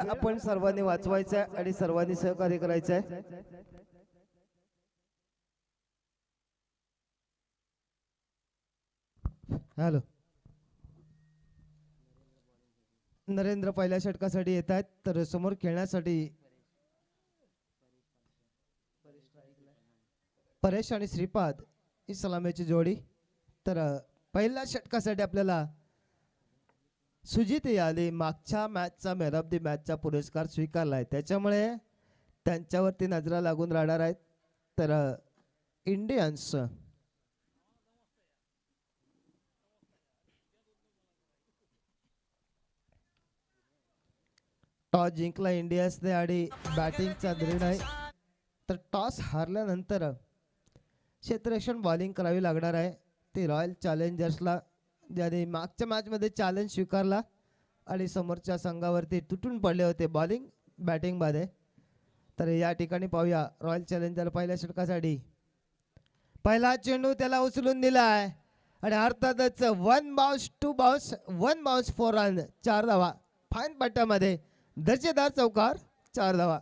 आपण सर्वांनी वाचवायचं आहे आणि सर्वांनी सहकार्य करायचं आहे. हॅलो, नरेंद्र पहिल्या षटकासाठी येत आहेत, तर समोर खेळण्यासाठी परेश आणि श्रीपाद ही सलामीची जोडी. तर पहिल्या षटकासाठी आपल्याला सुजित यादव मागच्या मॅचचा मॅन ऑफ द मॅचचा पुरस्कार स्वीकारलाय, त्याच्यामुळे त्यांच्यावरती नजरा लागून राहणार आहेत. तर इंडियन्स टॉस जिंकला इंडियन्सने आणि बॅटिंगचा निर्णय. तर टॉस हारल्यानंतर क्षेत्ररक्षण बॉलिंग करावी लागणार आहे. ते रॉयल चॅलेंजर्सला, ज्याने मागच्या मॅचमध्ये चॅलेंज स्वीकारला आणि समोरच्या संघावरती तुटून पडले होते बॉलिंग बॅटिंगमध्ये. तर या ठिकाणी पाहूया रॉयल चॅलेंजर पहिल्या षटकासाठी पहिला चेंडू त्याला उचलून दिलाय आणि अर्थातच 1 बाउन्स 2 बाउन्स 1 बाउन्स 4 रन 4 धावा फाईन पट्ट्यामध्ये दर्जेदार चौकार 4 धावा.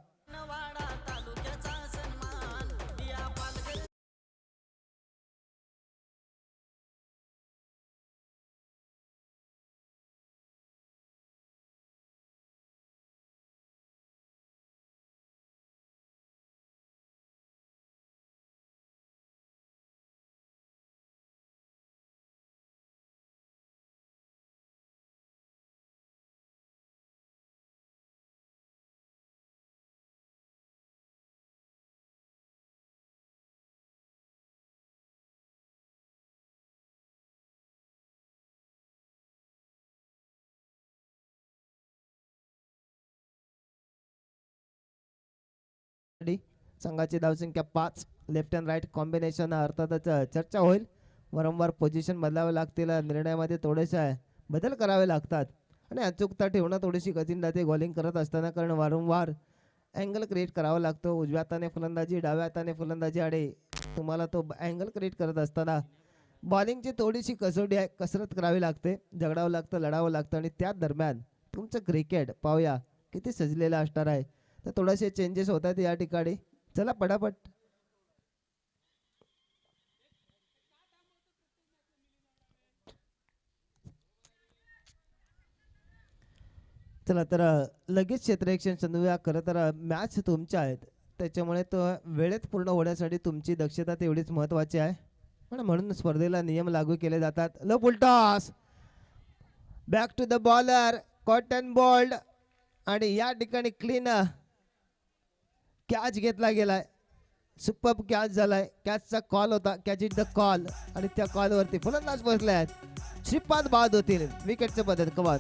संघाची धावसंख्या 5. लेफ्ट अँड राईट कॉम्बिनेशन अर्थातच चर्चा होईल. वारंवार पोझिशन बदलावे लागतील, निर्णयामध्ये थोडेसे बदल करावे लागतात आणि अचूकता ठेवणं थोडीशी कठीण जाते बॉलिंग करत असताना, कारण वारंवार अँगल क्रिएट करावा लागतो. उजव्या हाताने फलंदाजी, डाव्या हाताने फलंदाजी आणि तुम्हाला तो अँगल क्रिएट करत असताना बॉलिंगची थोडीशी कसोटी आहे, कसरत करावी लागते, झगडावं लागतं, लढावं लागतं आणि त्या दरम्यान तुमचं क्रिकेट पाहूया किती सजलेलं असणार आहे. तर थोडेसे चेंजेस होतात या ठिकाणी. चला पटापट. चला तर लगेच क्षेत्ररक्षण चंदूया. खरं तर मॅच तुमच्या आहेत, त्याच्यामुळे तो वेळेत पूर्ण होण्यासाठी तुमची दक्षता तेवढीच महत्त्वाची आहे. पण म्हणून स्पर्धेला नियम लागू केले जातात. Low toss back to the bowler, caught and bowled आणि या ठिकाणी क्लीन कॅच घेतला गेलाय. सुपर कॅच झालाय. कॅचचा कॉल होता, कॅच इट द कॉल आणि त्या कॉलवरती फलंदाज बसले आहेत. श्रीपाद बाद होतील विकेटचे पद्धत कमाल.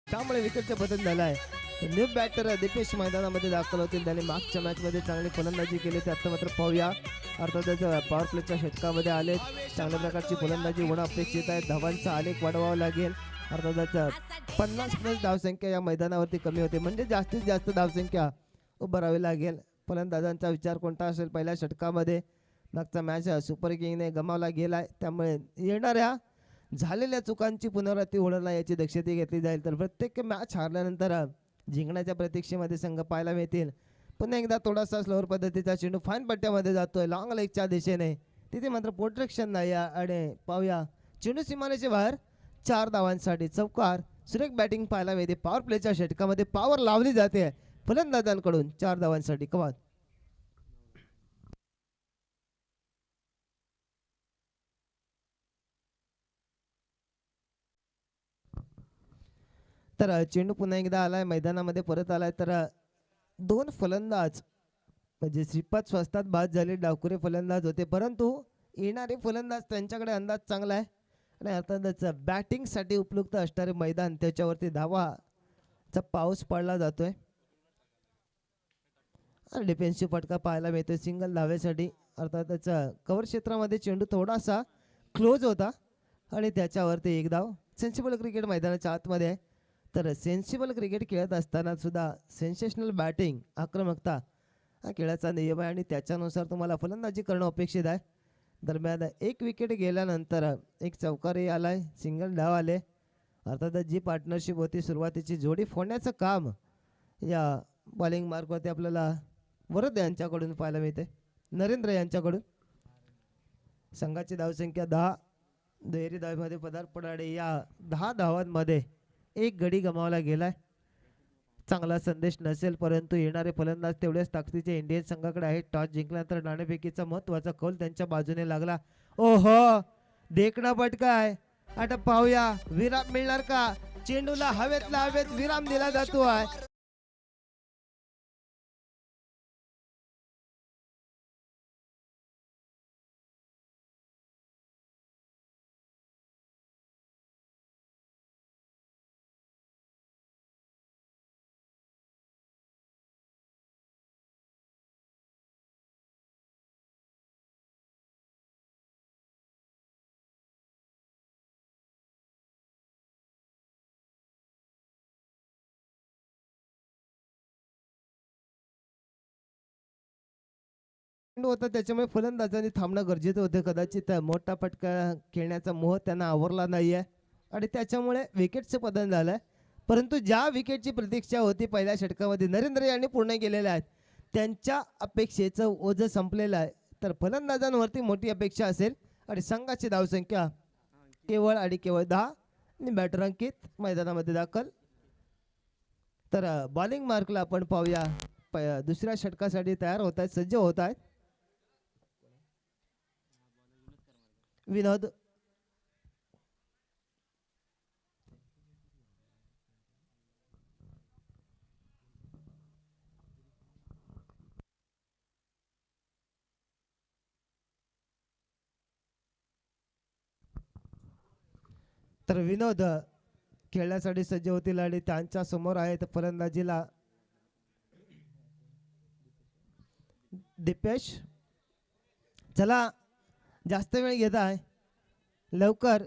त्यामुळे विकेटचा बदल झाला आहे. न्यू बॅटर दीपेश मैदानामध्ये दाखल होतील. त्याने मागच्या मॅचमध्ये चांगली फलंदाजी केली, त्यात मात्र पाहूया. अर्थातच पॉवर प्लेच्या षटकामध्ये आले, चांगल्या प्रकारची फलंदाजी होणं अपेक्षित आहे. धावांचा आलेख वाढवावा लागेल. अर्थातच 50+ धावसंख्या या मैदानावरती कमी होते, म्हणजे जास्तीत जास्त धावसंख्या उभारावी लागेल. फलंदाजांचा विचार कोणता असेल पहिल्या षटकामध्ये? मागचा मॅच सुपर किंगने गमावला गेलाय, त्यामुळे येणाऱ्या झालेल्या चुकांची पुनरावृत्ती होणार नाही याची दक्षता घेतली जाईल. तर प्रत्येक मॅच हारल्यानंतर जिंकण्याच्या प्रतीक्षेमध्ये संघ पाहायला मिळतील. पुन्हा एकदा थोडासा स्लोअर पद्धतीचा चेंडू फाईन पट्ट्यामध्ये जातोय लॉंग लेगच्या दिशेने, तिथे मात्र प्रोटेक्शन नाही आणि पाहूया चेंडू सीमारेच्या बाहेर 4 धावांसाठी चौकार. सुरेख बॅटिंग पाहायला मिळते. पॉवर प्लेच्या षटकामध्ये पॉवर लावली जाते फलंदाजांकडून 4 धावांसाठी कमाल. तर चेंडू पुन्हा एकदा आलाय मैदानामध्ये परत आलाय. तर 2 फलंदाज म्हणजे श्रीपाद स्वस्तात बाद झाले, डावखुरे फलंदाज होते, परंतु येणारे फलंदाज त्यांच्याकडे अंदाज चांगला आहे आणि अर्थातच बॅटिंगसाठी उपयुक्त असणारे मैदान, त्याच्यावरती धावाचा पाऊस पडला जातोय. डिफेन्सिव्ह फटका पाहायला मिळतो सिंगल धावेसाठी. अर्थात त्याचा कव्हर क्षेत्रामध्ये चेंडू थोडासा क्लोज होता आणि त्याच्यावरती एक धाव. सेन्सिबल क्रिकेट मैदानाच्या आतमध्ये आहे. तर सेन्सिबल क्रिकेट खेळत असताना सुद्धा सेन्सेशनल बॅटिंग आक्रमकता हा खेळाचा नियम आहे आणि त्याच्यानुसार तुम्हाला फलंदाजी करणं अपेक्षित आहे. दरम्यान एक विकेट गेल्यानंतर एक चौकारी आलाय, सिंगल धाव आले. अर्थात जी पार्टनरशिप होती सुरुवातीची जोडी फोडण्याचं काम या बॉलिंग मार्कवरती आपल्याला वरद यांच्याकडून पाहायला मिळते, नरेंद्र यांच्याकडून. संघाची धावसंख्या 10. दुहेरी धावेमध्ये पदार्पण आणि या 10 धावांमध्ये एक गडी गमावला गेलाय. चांगला संदेश नसेल परंतु येणारे फलंदाज तेवढ्याच ताकदीचे इंडियन संघाकडे आहेत. टॉस जिंकल्यानंतर नाणेफेकीचा महत्वाचा कौल त्यांच्या बाजूने लागला. ओहो, देखणा पटकाय. आता पाहूया विराम मिळणार का. चेंडूला हवेत विराम दिला जातो आहे. होता त्याच्यामुळे फलंदाजांनी थांबणं गरजेचं होतं. कदाचित मोठा फटका खेळण्याचा मोह त्यांना आवरला नाहीये आणि त्याच्यामुळे विकेटचं पतन झालंय. परंतु ज्या विकेटची प्रतीक्षा होती पहिल्या षटकामध्ये नरेंद्र यांनी पूर्ण केलेल्या आहेत. त्यांच्या अपेक्षेचं ओझं संपलेलं आहे. तर फलंदाजांवरती मोठी अपेक्षा असेल आणि संघाची धावसंख्या केवळ आणि केवळ 10 आणि बॅटर अंकित मैदानामध्ये दाखल. तर बॉलिंग मार्कला आपण पाहूया दुसऱ्या षटकासाठी तयार होत आहेत, सज्ज होत आहेत. विनोद तर विनोद खेळण्यासाठी सज्ज होतील आणि त्यांच्या समोर आहेत फलंदाजीला दिपेश. चला जास्त वेळ घेत आहे, लवकर.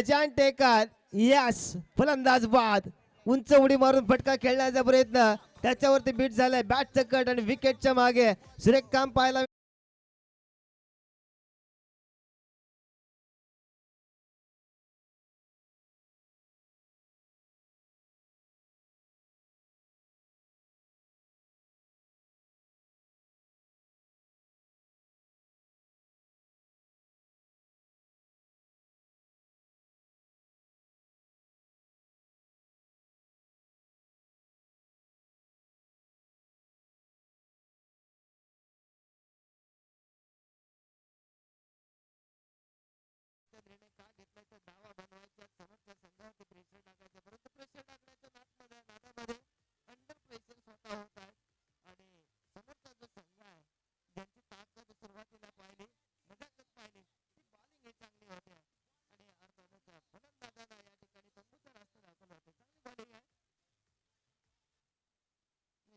जान टेकर यस, फलंदाज बाद. उंच उडी मारून फटका खेळण्याचा प्रयत्न, त्याच्यावरती बीट झालाय. बॅटचं कट आणि विकेटच्या मागे सुरेख काम पाहायला. दावा बनवायचा समोरच्या संघावरती प्रेशर टाकायचं, परंतु प्रेशर टाकण्याच्या नादामध्ये अंडर प्रेशर स्वतः होत आहे आणि समोरचा जो संघ आहे ज्यांची ताकद सुरुवातीला पाहिली, नजाकत पाहिली, ती बॉलिंग ही चांगली होते आणि अर्थातच फलंदाजांना या ठिकाणी तंबूचा रास्ता दाखवला होता. चांगली बॉलिंग आहे,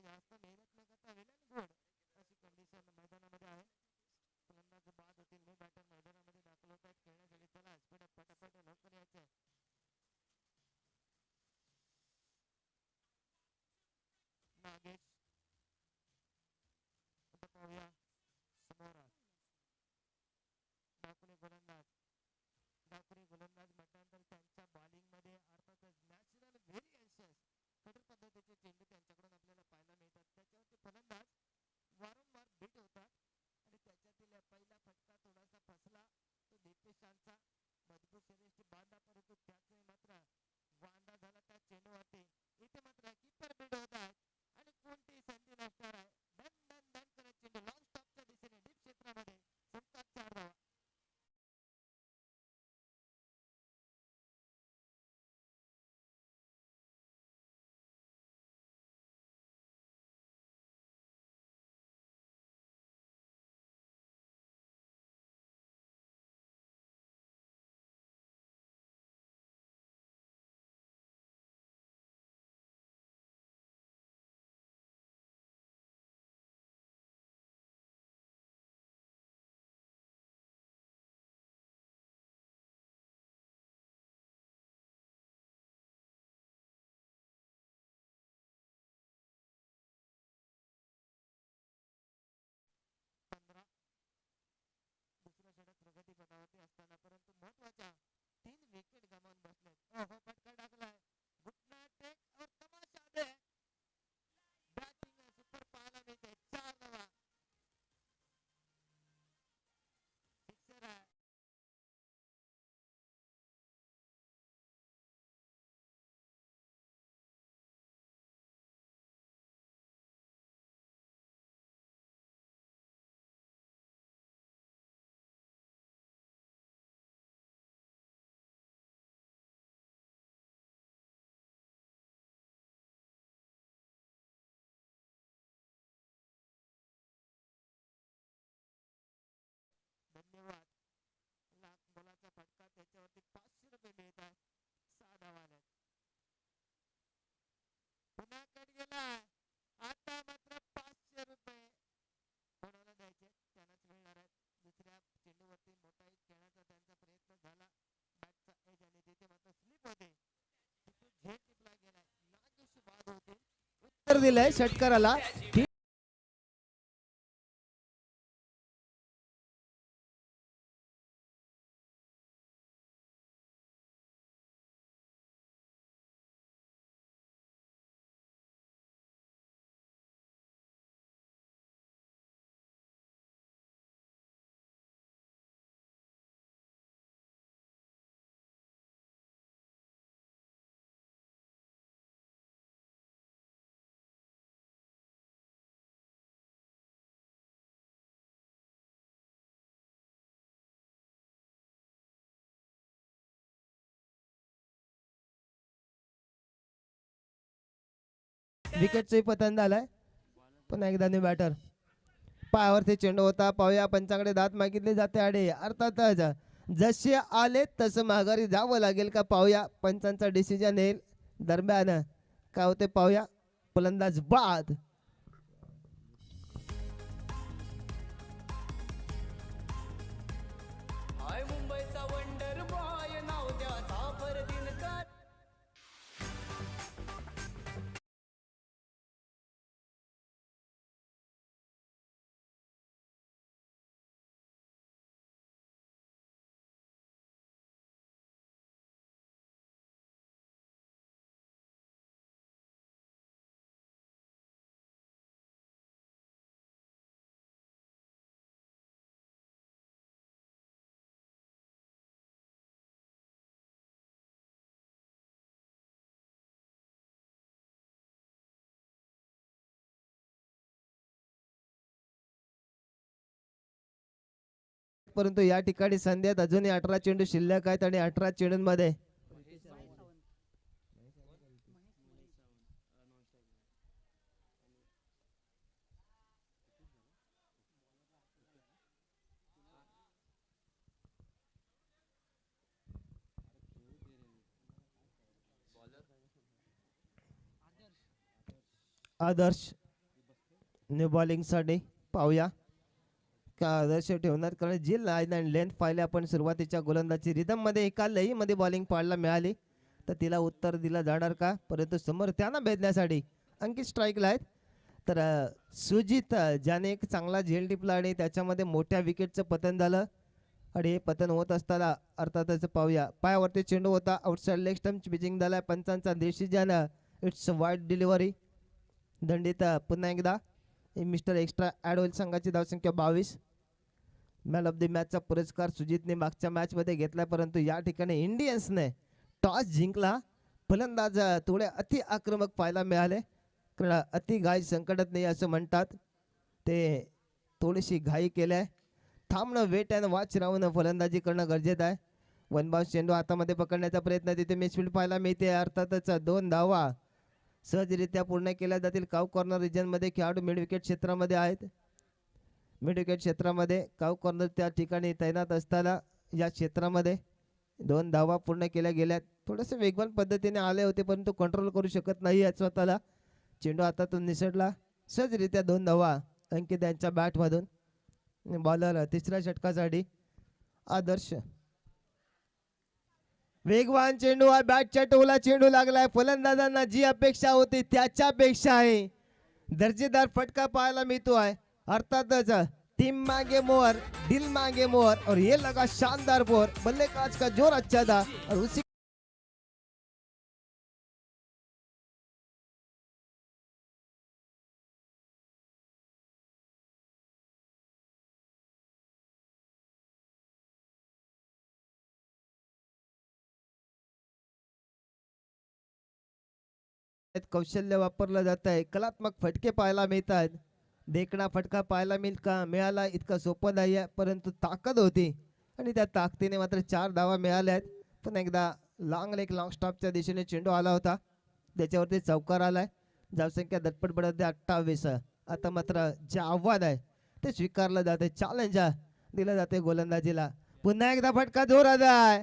जास्त मेहनत न करता विलन गुड अशी कंडिशन मैदानामध्ये आहे. फलंदाज बाद होतील, न्यू बॅटर मैदानामध्ये दाखल होत आहेत खेळण्यासाठी. चला स्पीड पटापट लवकर यायचं आहे. नागेश आता पाहूया समोर डाकुरी गोलंदाज म्हटल्यानंतर त्यांच्या बॉलिंग मध्ये अर्थातच नॅचरल व्हेरिएशन्स कठोर पद्धतीचे चेंडू त्यांच्याकडून आपल्याला पाहायला मिळतात. त्याच्यावरती उत्तर दिलंय षटकाराला. विकेटचंही पतन झालंय. पुन्हा एकदा न्यू बॅटर. पायावरती चेंडू होता. पाहूया पंचांकडे दात मागितले जाते आडे. अर्थातच जसे आले तसं माघारी जावं लागेल का पाहूया. पंचांचा डिसिजन येईल दरम्यान काय होते पाहूया. फलंदाज बाद. परंतु या ठिकाणी संध्यात अजूनही 18 चेंडू शिल्लक आहेत आणि 18 चेंडूंमध्ये आदर्श न्यू बॉलिंग साठी पाहूया का आदर्श ठेवणार. कारण जी लाईन अँड लेंथ पाहिले आपण सुरुवातीच्या गोलंदाजी रिदम मध्ये एका लई मध्ये बॉलिंग पाहायला मिळाली तर तिला उत्तर दिला जाणार का. परंतु समोर त्यांना भेदण्यासाठी अंकित स्ट्राईकला आहेत. तर सुजित ज्याने एक चांगला झेल टिपला आणि त्याच्यामध्ये मोठ्या विकेटचं पतन झालं आणि हे पतन होत असताना अर्थातच पाहूया. पायावरती चेंडू होता. आउटसाइड लेग स्टंप पिचिंग झालाय. पंचांचा डिसिजन इट्स वाईड डिलिव्हरी. दंडित पुन्हा एकदा मिस्टर एक्स्ट्रा ॲड होईल. संघाची धावसंख्या 22. मॅन ऑफ द मॅचचा पुरस्कार सुजितने मागच्या मॅचमध्ये घेतला. परंतु या ठिकाणी इंडियन्सने टॉस जिंकला. फलंदाज थोडे अति आक्रमक पाहायला मिळाले. कारण अति घाई संकटात नाही असं म्हणतात. ते थोडीशी घाई केली. थांबणं वेट अँड वॉच राहून फलंदाजी करणं गरजेचं आहे. वन बाउन्स चेंडू हातामध्ये पकडण्याचा प्रयत्न तिथे मिसफील्ड पाहायला मिळते. अर्थातच 2 धावा सहजरित्या पूर्ण केल्या जातील. काऊ कॉर्नर रिजनमध्ये खेळाडू मिड विकेट क्षेत्रामध्ये आहेत. मिड विकेट क्षेत्रामध्ये काऊ कॉर्नर त्या ठिकाणी तैनात असताना या क्षेत्रामध्ये 2 धावा पूर्ण केल्या गेल्या. थोडेसे वेगवान पद्धतीने आले होते परंतु कंट्रोल करू शकत नाही आहे स्वतःला. चेंडू हातातून निसटला. सहजरित्या 2 धावा अंकित यांच्या बॅटमधून. बॉलर तिसऱ्या षटकासाठी आदर्श. वेगवान चेंडू हा बॅटच्या टोला चेंडू लागलाय. फलंदाजांना जी अपेक्षा होती त्याच्यापेक्षा आहे दर्जेदार फटका पाहायला मिळतो आहे. अर्थातच टीम मांगे मोहर दिल मांगे मोहर और ये लगा शानदार बोर. बल्लेबाज का जोर अच्छा था और उसी कौशल्य वापरलं जात आहे. कलात्मक फटके पाहायला मिळत आहेत. देखणा फटका पाहायला मिळाला इतका सोपं नाही आहे परंतु ताकद होती आणि त्या ताकदीने मात्र 4 धावा मिळाल्या आहेत. पण एकदा लॉंग स्टॉपच्या दिशेने चेंडू आला होता त्याच्यावरती चौकार आलाय. धावसंख्या दटपट बढत 28. आता मात्र जे आव्हान आहे ते स्वीकारलं जाते. चॅलेंज दिलं जाते गोलंदाजीला. पुन्हा एकदा फटका जोरात आहे.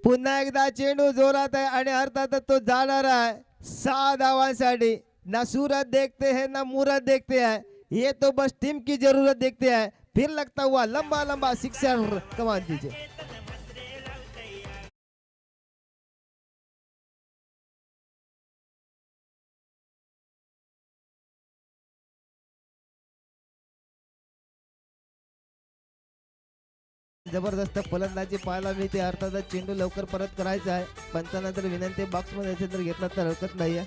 पुन्हा एकदा चेंडू जोरात आहे आणि अर्थातच तो जाणार आहे 6 धावांसाठी. ना सूरत देखते हैं ना मूरत देखते हैं, ये तो बस टीम की जरूरत देखते हैं. फिर लगता हुआ लंबा लंबा सिक्सर कमान दीजिए. जबरदस्त फलंदाजी पाहायला मिळते. अर्थातच चेंडू लवकर परत करायचा आहे. पंचानंतर विनंती बॉक्स मध्ये असेल तर घेतला तर हरकत नाहीये.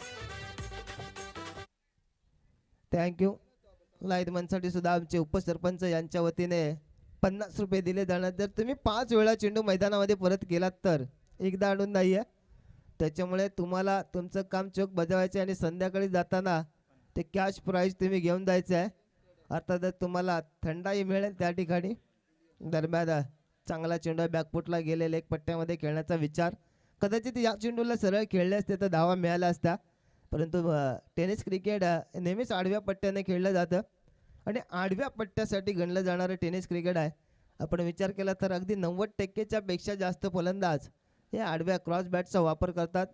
थँक्यू. लाईट मनसाठी सुद्धा आमचे उपसरपंच यांच्या वतीने 50 रुपये दिले जाणार. जर तुम्ही 5 वेळा चेंडू मैदानामध्ये परत केलात तर एकदा आणून नाहीये. त्याच्यामुळे तुम्हाला तुमचं काम चोख बजावायचे आणि संध्याकाळी जाताना ते कॅश प्राईज तुम्ही घेऊन जायचं आहे. अर्थातच तुम्हाला थंडाई मिळेल त्या ठिकाणी. दरम्यान चांगला चेंडू बॅकफुटला गेलेला एक पट्ट्यामध्ये खेळण्याचा विचार. कदाचित या चेंडूला सरळ खेळले असते तर धावा मिळाला असता. परंतु टेनिस क्रिकेट नेहमीच आडव्या पट्ट्याने खेळलं जातं आणि आडव्या पट्ट्यासाठी गणलं जाणारं टेनिस क्रिकेट आहे. आपण विचार केला तर अगदी 90%च्या पेक्षा जास्त फलंदाज हे आडव्या क्रॉस बॅटचा वापर करतात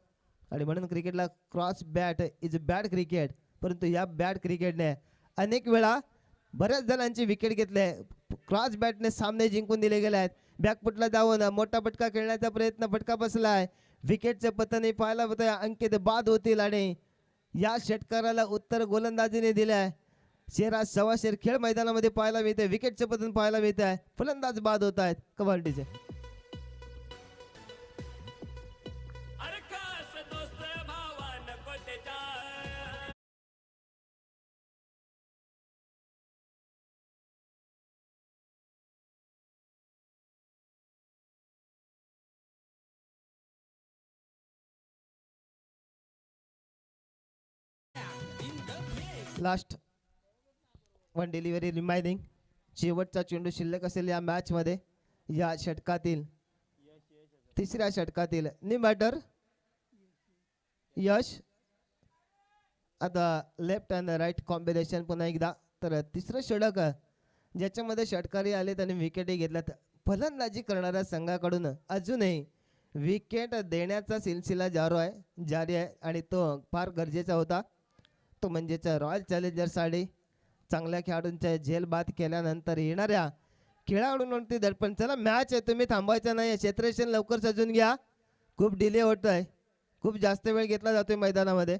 आणि म्हणून क्रिकेटला cross bat is bad cricket. परंतु या बॅड क्रिकेटने अनेक वेळा बऱ्याच जणांची विकेट घेतले. क्रॉस बॅटने सामने जिंकून दिले गेले आहेत. बॅकफुटला जाऊन मोठा फटका खेळण्याचा प्रयत्न, फटका बसलाय. विकेटचे पतन पाहायला होतं. अंकित बाद होतील आणि या षटकाराला उत्तर गोलंदाजीने दिलाय. शेराज सव्वाशेर खेळ मैदानामध्ये पाहायला मिळते. विकेटचे पतन पाहायला मिळते आहे. फलंदाज बाद होत आहेत कबड्डीचे. Last one delivery remaining. शेवटचा चेंडू शिल्लक असेल या मॅच मध्ये. या षटकातील तिसऱ्या षटकातील नी बॅटर यश. आता लेफ्ट अँड राईट कॉम्बिनेशन पुन्हा एकदा. तर तिसरं षटक ज्याच्यामध्ये षटकारी आले आणि विकेटही घेतल्यात. फलंदाजी करणाऱ्या संघाकडून अजूनही विकेट देण्याचा सिलसिला जारी आहे आणि तो फार गरजेचा होता. तो म्हणजेच रॉयल चॅलेंजर्स साठी चांगल्या खेळाडूंच्या झेल बाद केल्यानंतर येणाऱ्या खेळाडूंवरती दडपण. चला मॅच आहे, तुम्ही थांबवायचं नाही. क्षेत्ररक्षण लवकर सजून घ्या. खूप डिले होत आहे. खूप जास्त वेळ घेतला जातोय मैदानामध्ये.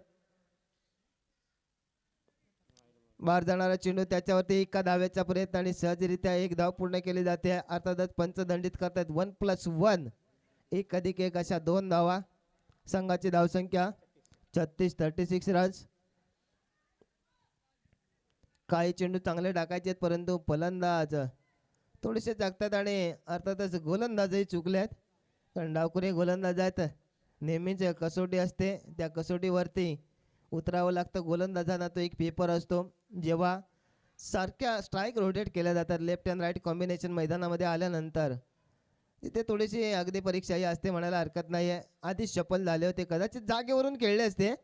बाहेर जाणारा चेंडू त्याच्यावरती एका धाव्याचा प्रयत्न आणि सहजरित्या एक धाव पूर्ण केली जाते. अर्थातच पंच दंडित करतात. 1+1 1+1 अशा 2 धावा. संघाची धावसंख्या 36 रन्स. काही चेंडू चांगले टाकायचे आहेत परंतु फलंदाज थोडेसे जागतात आणि अर्थातच गोलंदाजही चुकले आहेत. कारण डावखुरे गोलंदाज आहेत. नेहमीच कसोटी असते, त्या कसोटीवरती उतरावं लागतं गोलंदाजांना. तो एक पेपर असतो. जेव्हा सारख्या स्ट्राईक रोटेट केल्या जातात लेफ्ट अँड राईट कॉम्बिनेशन मैदानामध्ये आल्यानंतर तिथे थोडीशी अगदी परीक्षाही असते म्हणायला हरकत नाही आहे. आधीच शफल झाले होते, कदाचित जागेवरून खेळले असते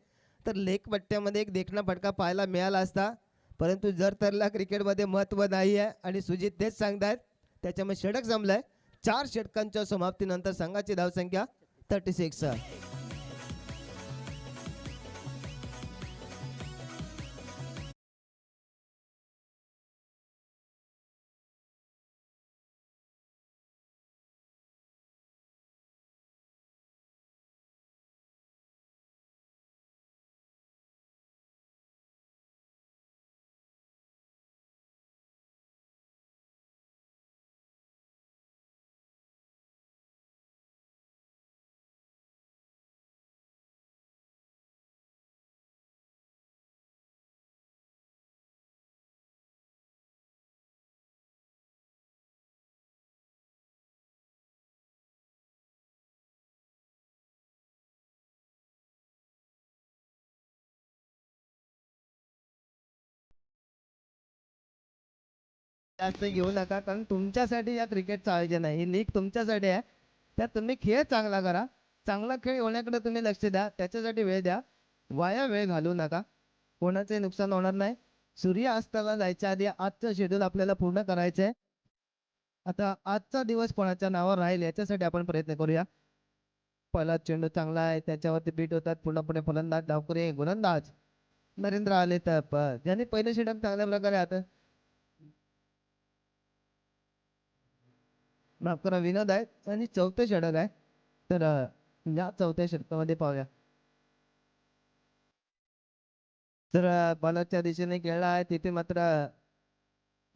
तर लेग पट्ट्यामध्ये एक देखणा फटका पाहायला मिळाला असता. परंतु जर तरला क्रिकेटमध्ये महत्त्व नाही आहे आणि सुजित तेच सांगतायत. त्याच्यामुळे षटक जमलंय. 4 षटकांच्या समाप्तीनंतर संघाची धावसंख्या 36. जास्त घेऊ नका कारण तुमच्यासाठी या क्रिकेटचं आयोजन आहे. ही लीग तुमच्यासाठी आहे. त्यात तुम्ही खेळ चांगला करा. चांगला खेळ होण्याकडे तुम्ही लक्ष द्या. त्याच्यासाठी वेळ द्या. वाया वेळ घालू नका. कोणाचंही नुकसान होणार नाही. सूर्य अस्ताला जायच्या आधी आजचं शेड्यूल आपल्याला पूर्ण करायचं आहे. आता आजचा दिवस कोणाच्या नावावर राहील याच्यासाठी आपण प्रयत्न करूया. पहिला चेंडू चांगला आहे, त्याच्यावरती बीट होतात पूर्णपणे फलंदाज डावखुरे गोलंदाज. नरेंद्र आले तर ज्यांनी पहिले षटक चांगल्या प्रकारे आता माफ करा विनोद आहे आणि चौथे षटक आहे. तर या चौथ्या षटकामध्ये पाहूया. तर बॉलरच्या दिशेने खेळला आहे तिथे मात्र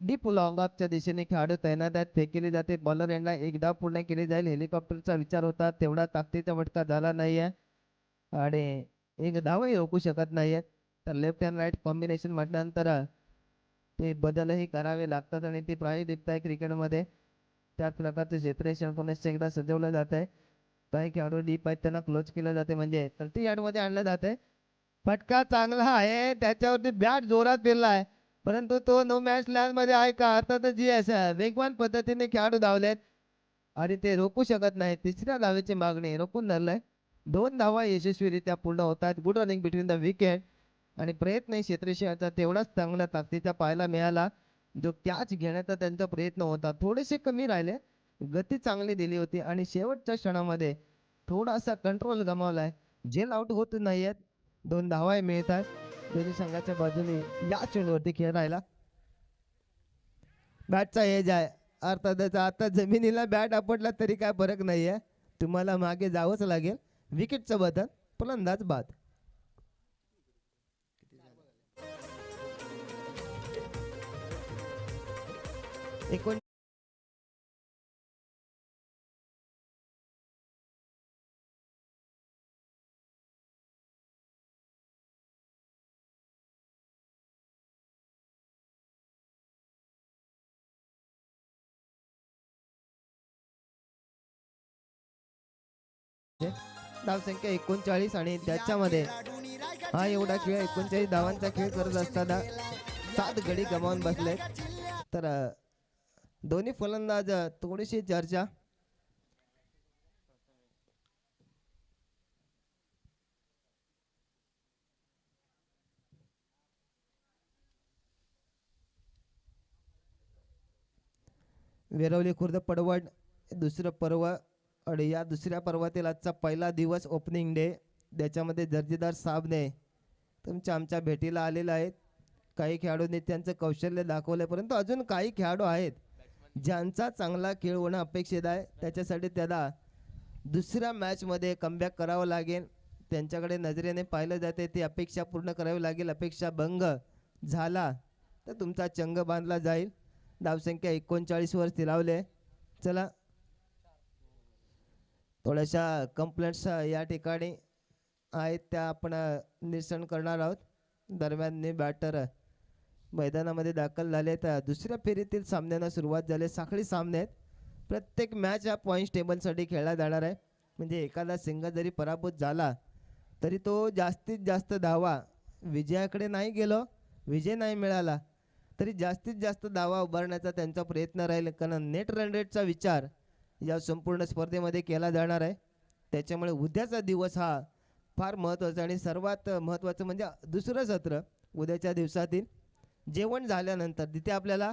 डीप लॉंग ऑफच्या दिशेने खेळाडू तैनात आहेत. फेकली जाते. बॉलर यांना एक धाव पूर्ण केली जाईल. हेलिकॉप्टरचा विचार होता तेवढा ताकदीचा फटका झाला नाहीये आणि एक धावही रोखू शकत नाहीये. तर लेफ्ट अँड राईट कॉम्बिनेशन म्हटल्यानंतर ते बदलही करावे लागतात आणि ते प्रायोगिक आहे क्रिकेटमध्ये. त्याच प्रकारचे क्षेत्रीय पुन्हा एकदा सजवलं जात आहे. काही खेळाडू डीप आहेत त्यांना क्लोज केलं जाते म्हणजे 30 यार्डमध्ये आणलं जाते. फटका चांगला आहे त्याच्यावरती बॅट जोरात फिरला आहे परंतु तो नो मॅच लँड मध्ये आहे का अर्थातच जी वेगवान पद्धतीने खेळाडू धावलेत आणि ते रोखू शकत नाही. तिसऱ्या धावेची मागणी रोखून धरलाय. 2 धावा यशस्वीरित्या पूर्ण होतात. Good running between the wicket आणि प्रयत्न क्षेत्रक्षणाचा तेवढाच चांगला ताकदीचा पाहायला मिळाला जो कॅच घेण्याचा त्यांचा प्रयत्न होता. थोडेसे कमी राहिले. गती चांगली दिली होती आणि शेवटच्या क्षणामध्ये थोडासा कंट्रोल गमावलाय. जेल आउट होत नाहीयेत. 2 धावा मिळतात दोन्ही संघाच्या बाजूने या चेंडूवरती खेळ राहिला. बॅटचा एज आहे अर्थातच आता जमिनीला बॅट आपटला तरी काय फरक नाहीये. तुम्हाला मागे जावंच लागेल. विकेटचं बटन फलंदाज बाद. एकोण धावसंख्या 39 आणि त्याच्यामध्ये हा एवढा खेळ 39 धावांचा खेळ करत असताना 7 गडी गमावून बसले. तर दोन्ही फलंदाज थोडीशी चर्चा. वेरवली खुर्द पडवळ दुसरं पर्व आणि या दुसऱ्या पर्वातील आजचा पहिला दिवस ओपनिंग डे. त्याच्यामध्ये दर्जेदार सामने तुमच्या आमच्या भेटीला आलेले आहेत. काही खेळाडूंनी त्यांचं कौशल्य दाखवलं परंतु अजून काही खेळाडू आहेत ज्यांचा चांगला खेळ होणं अपेक्षित आहे. त्याच्यासाठी त्याला दुसऱ्या मॅचमध्ये कमबॅक करावं लागेल. त्यांच्याकडे नजरेने पाहिलं जाते ती अपेक्षा पूर्ण करावी लागेल. अपेक्षा भंग झाला तर तुमचा चंग बांधला जाईल. धावसंख्या 39 वर स्थिरावले. चला थोड्याशा कंप्लेंट्स या ठिकाणी आहेत त्या आपण निरसन करणार आहोत. दरम्यान बॅटर मैदानामध्ये दाखल झाले. तर दुसऱ्या फेरीतील सामन्यांना सुरुवात झाली. साखळी सामने आहेत. प्रत्येक मॅच हा पॉईंट्स टेबलसाठी खेळला जाणार आहे. म्हणजे एखादा संघ जरी पराभूत झाला तरी तो जास्तीत जास्त धावा विजयाकडे नाही गेलो विजय नाही मिळाला तरी जास्तीत जास्त धावा उभारण्याचा त्यांचा प्रयत्न राहील. कारण नेट रन रेटचा विचार या संपूर्ण स्पर्धेमध्ये केला जाणार आहे. त्याच्यामुळे उद्याचा दिवस हा फार महत्त्वाचा आणि सर्वात महत्त्वाचं म्हणजे दुसरं सत्र उद्याच्या दिवसातील जेवण झाल्यानंतर तिथे आपल्याला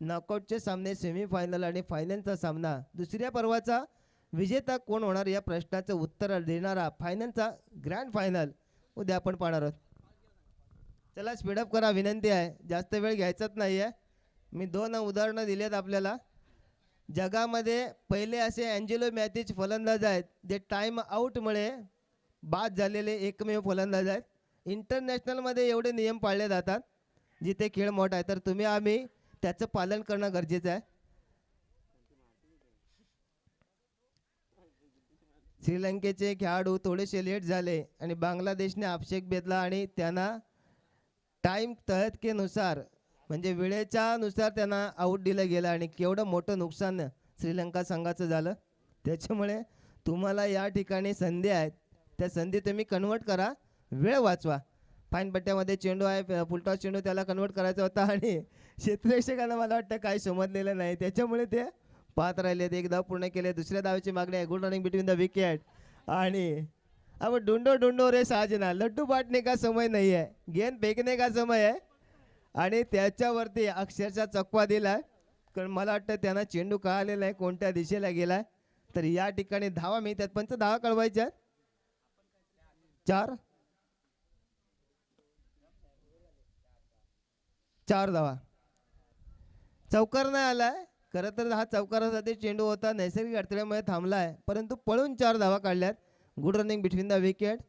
नॉकआउटचे सामने सेमीफायनल आणि फायनलचा सामना दुसऱ्या पर्वाचा विजेता कोण होणार या प्रश्नाचं उत्तर देणारा फायनलचा ग्रँड फायनल उद्या आपण पाहणार आहोत. चला स्पीडअप करा विनंती आहे. जास्त वेळ घ्यायचाच नाही आहे. मी 2 उदाहरणं दिलेत आपल्याला. जगामध्ये पहिले असे अँजेलो मॅथिज फलंदाज आहेत जे टाइम आऊटमुळे बाद झालेले एकमेव फलंदाज आहेत. इंटरनॅशनलमध्ये एवढे नियम पाळले जातात जिथे खेळ मोठा आहे तर तुम्ही आम्ही त्याचं पालन करणं गरजेचं आहे. श्रीलंकेचे खेळाडू थोडेसे लेट झाले आणि बांगलादेशने आक्षेप घेतला आणि त्यांना टाइम तहतकेनुसार म्हणजे वेळेच्या नुसार त्यांना आऊट दिलं गेलं आणि केवढं मोठं नुकसान श्रीलंका संघाचं झालं. त्याच्यामुळे तुम्हाला या ठिकाणी संधी आहेत त्या संधी तुम्ही कन्वर्ट करा. वेळ वाचवा. फाईन पट्ट्यामध्ये चेंडू आहे फुलटॉस चेंडू त्याला कन्वर्ट करायचा होता आणि क्षेत्ररक्षकांना मला वाटतं काही समजलेलं नाही त्याच्यामुळे ते पाहत राहिले. एक धाव पूर्ण केले. दुसऱ्या धावेची मागणी आहे. Good running between the wicket आणि अब ढूंढो ढूंढो रे साजना लड्डू बांटने का समय नहीं है गेंद फेकने का समय है आणि त्याच्यावरती अक्षरशः चकवा दिलाय. कारण मला वाटतं त्यांना चेंडू कळालेला आहे कोणत्या दिशेला गेलाय. तर या ठिकाणी धावा मिळतात. पंच धावा कळवायच्या 4 धावा. चौकार नाही आलाय. खरं तर हा चौकारासाठी चेंडू होता नैसर्गिक अडथळ्यामुळे थांबलाय परंतु पळून 4 धावा काढल्यात. Good running between the wicket.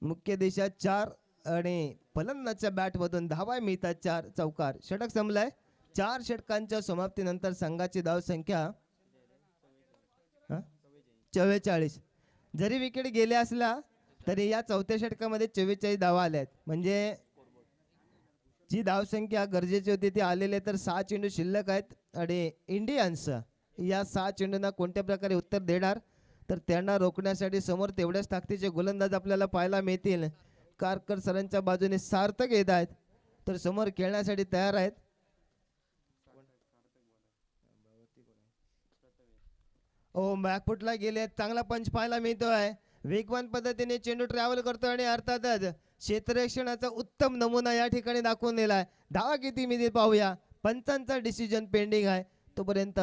मुख्य दिशा 4 आणि फलंदाजच्या बॅटमधून धावा मिळतात 4 चौकार. षटक संपलाय. 4 षटकांच्या समाप्तीनंतर संघाची धाव संख्या 44. जरी विकेट गेल्या असल्या तरी या चौथ्या षटकामध्ये 44 धावा आल्या आहेत. म्हणजे जी धावसंख्या गरजेची होती ती आलेली, तर 6 चेंडू शिल्लक आहेत आणि इंडियन्स या 6 चेंडूंना कोणत्या प्रकारे उत्तर देणार, तर त्यांना रोखण्यासाठी समोर तेवढ्याच ताकदीचे गोलंदाज आपल्याला पाहायला मिळतील. कारकर सरांच्या बाजूने सार्थक येत आहेत, तर समोर खेळण्यासाठी तयार आहेत. ओ बॅकफुटला गेले. चांगला पंच पाहायला मिळतोय. वेगवान पद्धतीने चेंडू ट्रॅव्हल करतोय आणि अर्थातच क्षेत्ररक्षणाचा उत्तम नमुना या ठिकाणी दाखवून दिलाय. धावा किती मिळतील पाहूया. पंचांचा डिसिजन पेंडिंग आहे. तोपर्यंत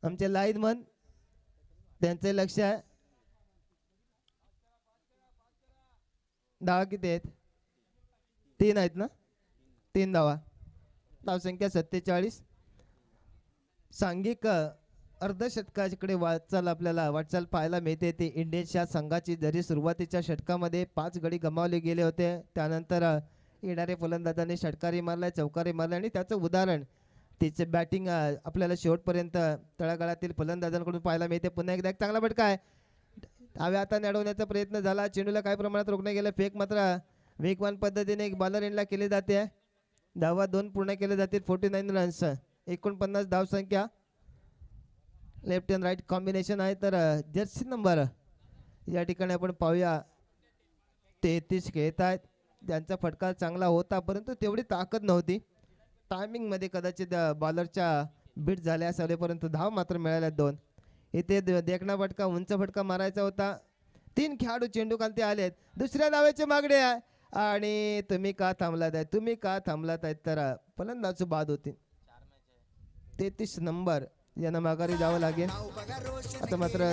आमचे लाईनमन त्यांचे लक्ष आहे. धावा किती आहेत? 3 आहेत ना? 3 धावा. धावसंख्या 47. सांघिक अर्धशतकाकडे वाटचाल पाहायला मिळते. ते इंडियन्सच्या संघाची जरी सुरुवातीच्या षटकामध्ये 5 गडी गमावले गेले होते, त्यानंतर येणारे फलंदाजांनी षटकारी मारलाय, चौकारी मारले आणि त्याचं उदाहरण तिचे बॅटिंग आपल्याला शेवटपर्यंत तळागाळातील फलंदाजांकडून पाहायला मिळते. पुन्हा एकदा एक चांगला फटका आहे. धाव्या आता अडवण्याचा प्रयत्न झाला. चेंडूला काही प्रमाणात रोखणे गेले. फेक मात्र वेगवान पद्धतीने एक बॉलर एंडला केली जाते. धावा 2 पूर्ण केले जातील. 49 रन्स. 49 धावसंख्या. लेफ्ट अँड राईट कॉम्बिनेशन आहे. तर जर्सी नंबर या ठिकाणी आपण पाहूया 33 खेळत आहेत. त्यांचा फटका चांगला होता, परंतु तेवढी ताकद नव्हती. टायमिंगमध्ये कदाचित बॉलरच्या बीट झाल्या असावे, परंतु धाव मात्र मिळाल्या 2. इथे देखणा फटका, उंच फटका मारायचा होता. 3 खेळाडू चेंडू खालती आलेत. दुसऱ्या धावेची मागणी आहे आणि तुम्ही का थांबलात आहे? तुम्ही का थांबलात आहेत? तर फलंदाज बाद होती. 33 नंबर यांना माघारी जावं लागेल. आता मात्र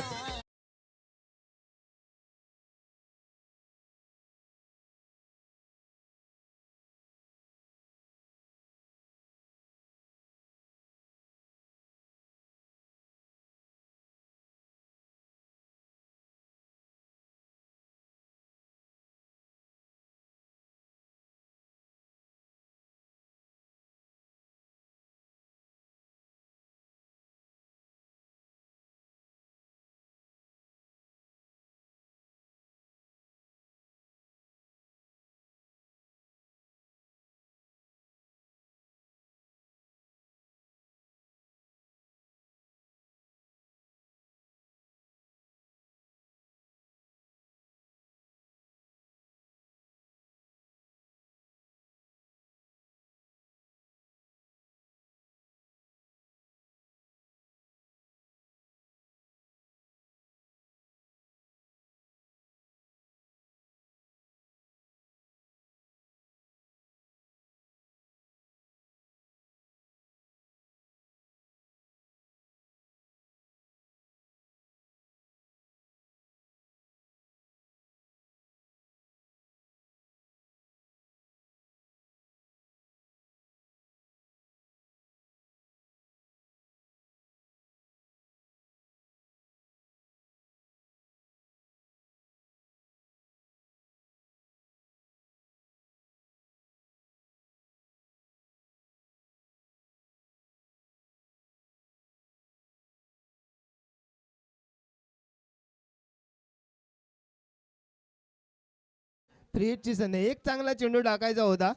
फ्री हिटची संधी. एक चांगला चेंडू टाकायचा होता,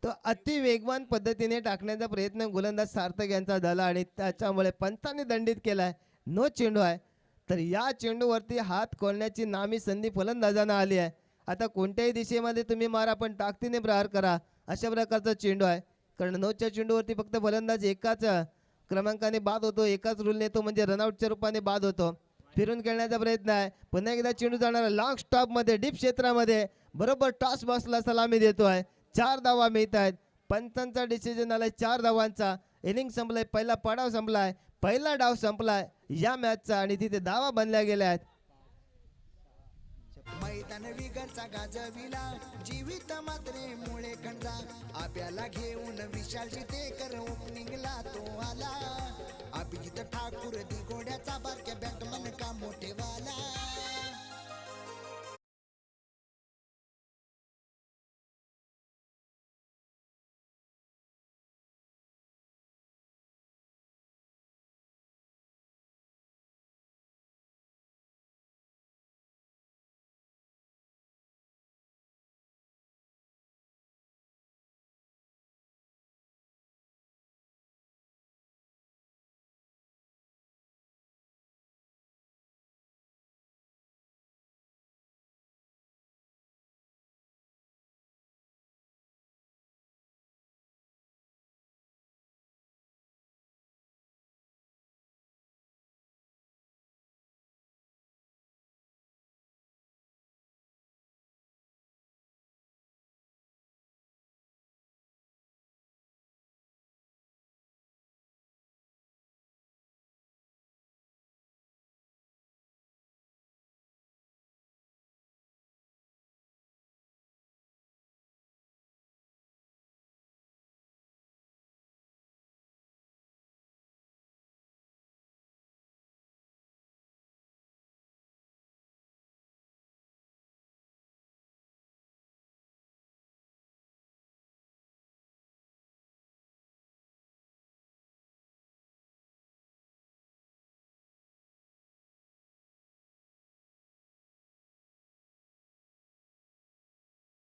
तो अति वेगवान पद्धतीने टाकण्याचा प्रयत्न गोलंदाज सार्थक यांचा झाला आणि त्याच्यामुळे पंचांनी दंडित केलाय. नो चेंडू आहे. तर या चेंडूवरती हात खोलण्याची नामी संधी फलंदाजांना आली आहे. आता कोणत्याही दिशेमध्ये तुम्ही मारा, पण ताकदीने प्रहार करा, अशा प्रकारचा चेंडू आहे. कारण नोच्या चेंडूवरती फक्त फलंदाज एकाच क्रमांकाने बाद होतो, एकाच रूल नेतो, म्हणजे रनआउटच्या रूपाने बाद होतो. फिरून खेळण्याचा प्रयत्न आहे. पुन्हा एकदा चेंडू जाणार लॉंग स्टॉप मध्ये, डीप क्षेत्रामध्ये, बरोबर टॉस बॉक्सला सलामी देतोय. 4 धावा मिळत आहेत. पंचांचा डिसिजन आलाय 4 धावांचा. इनिंग संपलाय. पहिला पडाव संपलाय. पहिला डाव संपलाय या मॅचचा आणि तिथे धावा बनल्या गेल्या आहेत. मैदान विगरचा गाजविला, जीवित मात्रे मुळे खंडा, आपल्याला घेऊन विशाल जितेकर ओपनिंगला तो आला. अभिजित ठाकूर दिगोड्याचा बारक्या बॅटमन का मोठेवाला.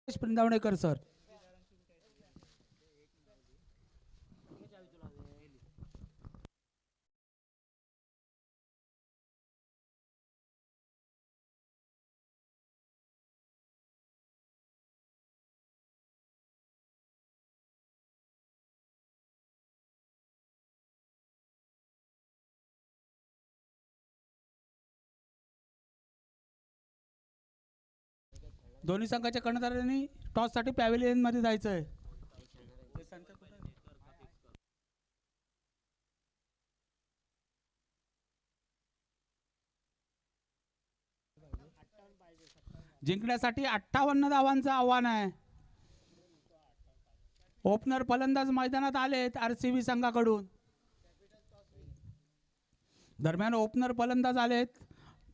वृंदावणेकर सर. दोन्ही संघाच्या कर्णधारांनी टॉस साठी पॅव्हिलियन मध्ये जायचं आहे. जिंकण्यासाठी 58 धावांचं आव्हान आहे. ओपनर फलंदाज मैदानात आलेत आरसीबी संघाकडून. दरम्यान ओपनर फलंदाज आलेत.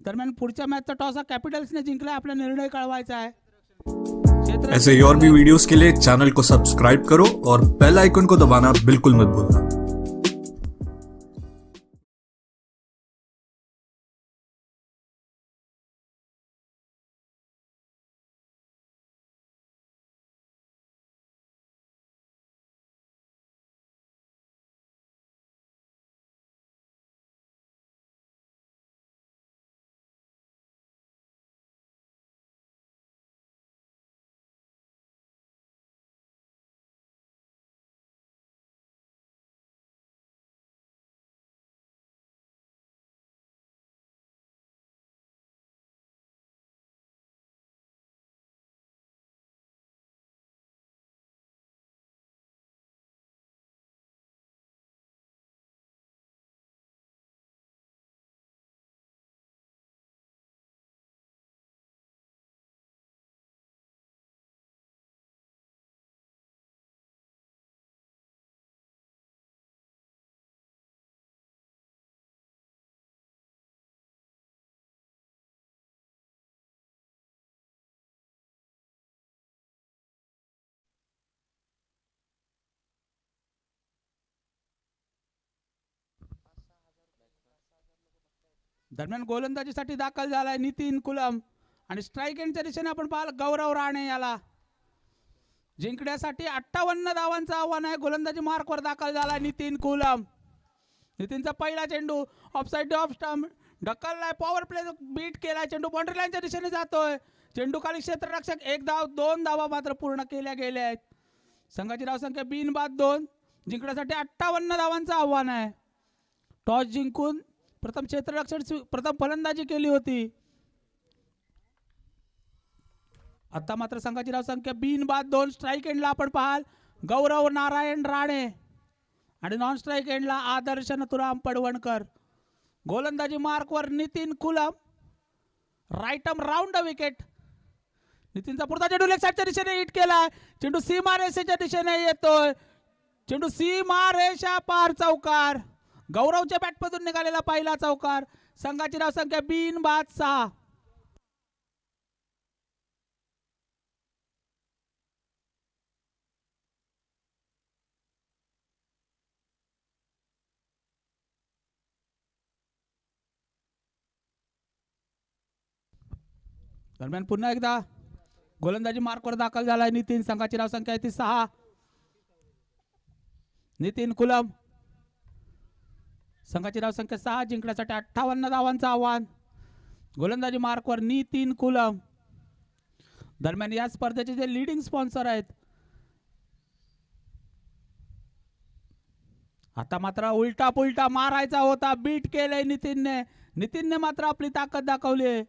दरम्यान पुढच्या मॅचचा टॉस हा कॅपिटल्सने जिंकला. आपला निर्णय कळवायचा आहे. ऐसे ही और भी वीडियोस के लिए चैनल को सब्सक्राइब करो और बेल आइकन को दबाना बिल्कुल मत भूलना. दरम्यान गोलंदाजीसाठी दाखल झालाय नितीन कुलम आणि स्ट्राईक एंडच्या दिशेने आपण पाहाल गौरव राणे याला. जिंकण्यासाठी 58 धावांचं आव्हान आहे. गोलंदाजी मार्कवर दाखल झालाय नितीन कुलम. नितीनचा पहिला चेंडू ऑफसाइड ऑफ स्टंप ढकललाय. पॉवर प्ले बीट केलाय. चेंडू बाउंड्री लाईनच्या दिशेने जातोय. चेंडू खाली क्षेत्ररक्षक 1 धाव 2 धावा मात्र पूर्ण केल्या गेल्या आहेत. संघाची धावसंख्या बिनबाद 2. जिंकण्यासाठी 58 धावांचं आव्हान आहे. टॉस जिंकून प्रथम क्षेत्ररक्षण प्रथम फलंदाजी केली होती. आता मात्र संघाची धावसंख्या बिनबाद 2. स्ट्राईक एंडला आपण पाहाल गौरव नारायण राणे आणि नॉन स्ट्राईक एंडला आदर्श नथुराम पडवणकर. गोलंदाजी मार्कवर Nitin Kulam. Right arm round the wicket. नितीनचा पुढचा चेंडू लेग साईडच्या दिशेने हिट केलाय. चेंडू सीमा रेषेच्या दिशेने येतोय. चेंडू सीमा रेषा पार चौकार. गौरवच्या बॅटमधून निघालेला पहिला चौकार. संघाची धावसंख्या बिनबाद 6. दरम्यान पुन्हा एकदा गोलंदाजी मार्कवर दाखल झालाय नितीन. संघाची धावसंख्या आहे ती 6. नितीन कुलम. संघाची धावसंख्या 6. जिंकण्यासाठी 58 धावांचं आव्हान. गोलंदाजी मार्कवर नितीन कुलम. दरम्यान या स्पर्धेचे जे लीडिंग स्पॉन्सर आहेत आता मात्र उलटा पुलटा मारायचा होता. बीट केलंय नितीनने. नितीनने मात्र आपली ताकद दाखवली.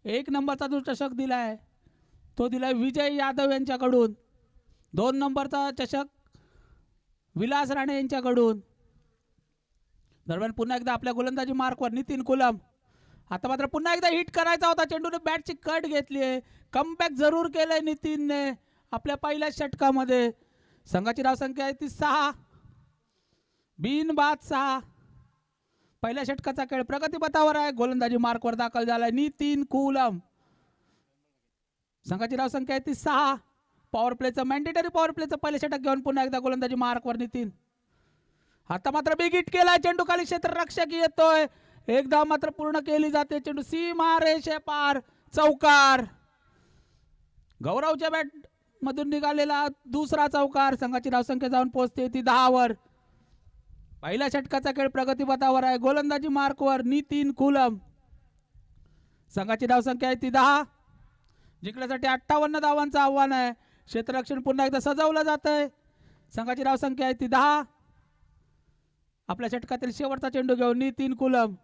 1 नंबरचा जो चषक दिलाय तो दिलाय विजय यादव यांच्याकडून. 2 नंबरचा चषक विलास राणे यांच्याकडून. दरम्यान पुन्हा एकदा आपल्या गोलंदाजी मार्कवर नितीन कुलम. आता मात्र पुन्हा एकदा हिट करायचा होता. चेंडूने बॅटची कट घेतली आहे. कमबॅक जरूर केलंय नितीनने आपल्या पहिल्या षटकामध्ये. संघाची धावसंख्या आहे ती 6. बिनबाद 6. पहिल्या षटकाचा खेळ प्रगतीपथावर आहे. गोलंदाजी मार्कवर दाखल झालाय नितीन कुलम. संघाची धावसंख्या आहे ती 6. पॉवर प्लेचं मॅन्डेटरी पॉवर प्लेचं पहिले षटक घेऊन पुन्हा एकदा गोलंदाजी मार्कवर नितीन. आता मात्र बिग हिट केलाय. चेंडू खाली क्षेत्ररक्षक येतोय. 1 धाव मात्र पूर्ण केली जाते. चेंडू सीमा रेषे पार चौकार. गौरवच्या बॅट मधून निघालेला दुसरा चौकार. संघाची धावसंख्या जाऊन पोहोचते ती 10 वर. पहिल्या षटकाचा खेळ प्रगतीपथावर आहे. गोलंदाजी मार्कवर नितीन कुलम. संघाची धावसंख्या आहे ती 10. जिंकण्यासाठी 58 धावांचं आव्हान आहे. क्षेत्ररक्षण पुन्हा एकदा सजवलं जात आहे. संघाची धावसंख्या आहे ती 10. आपल्या षटकातील शेवटचा चेंडू घेऊन नितीन कुलम.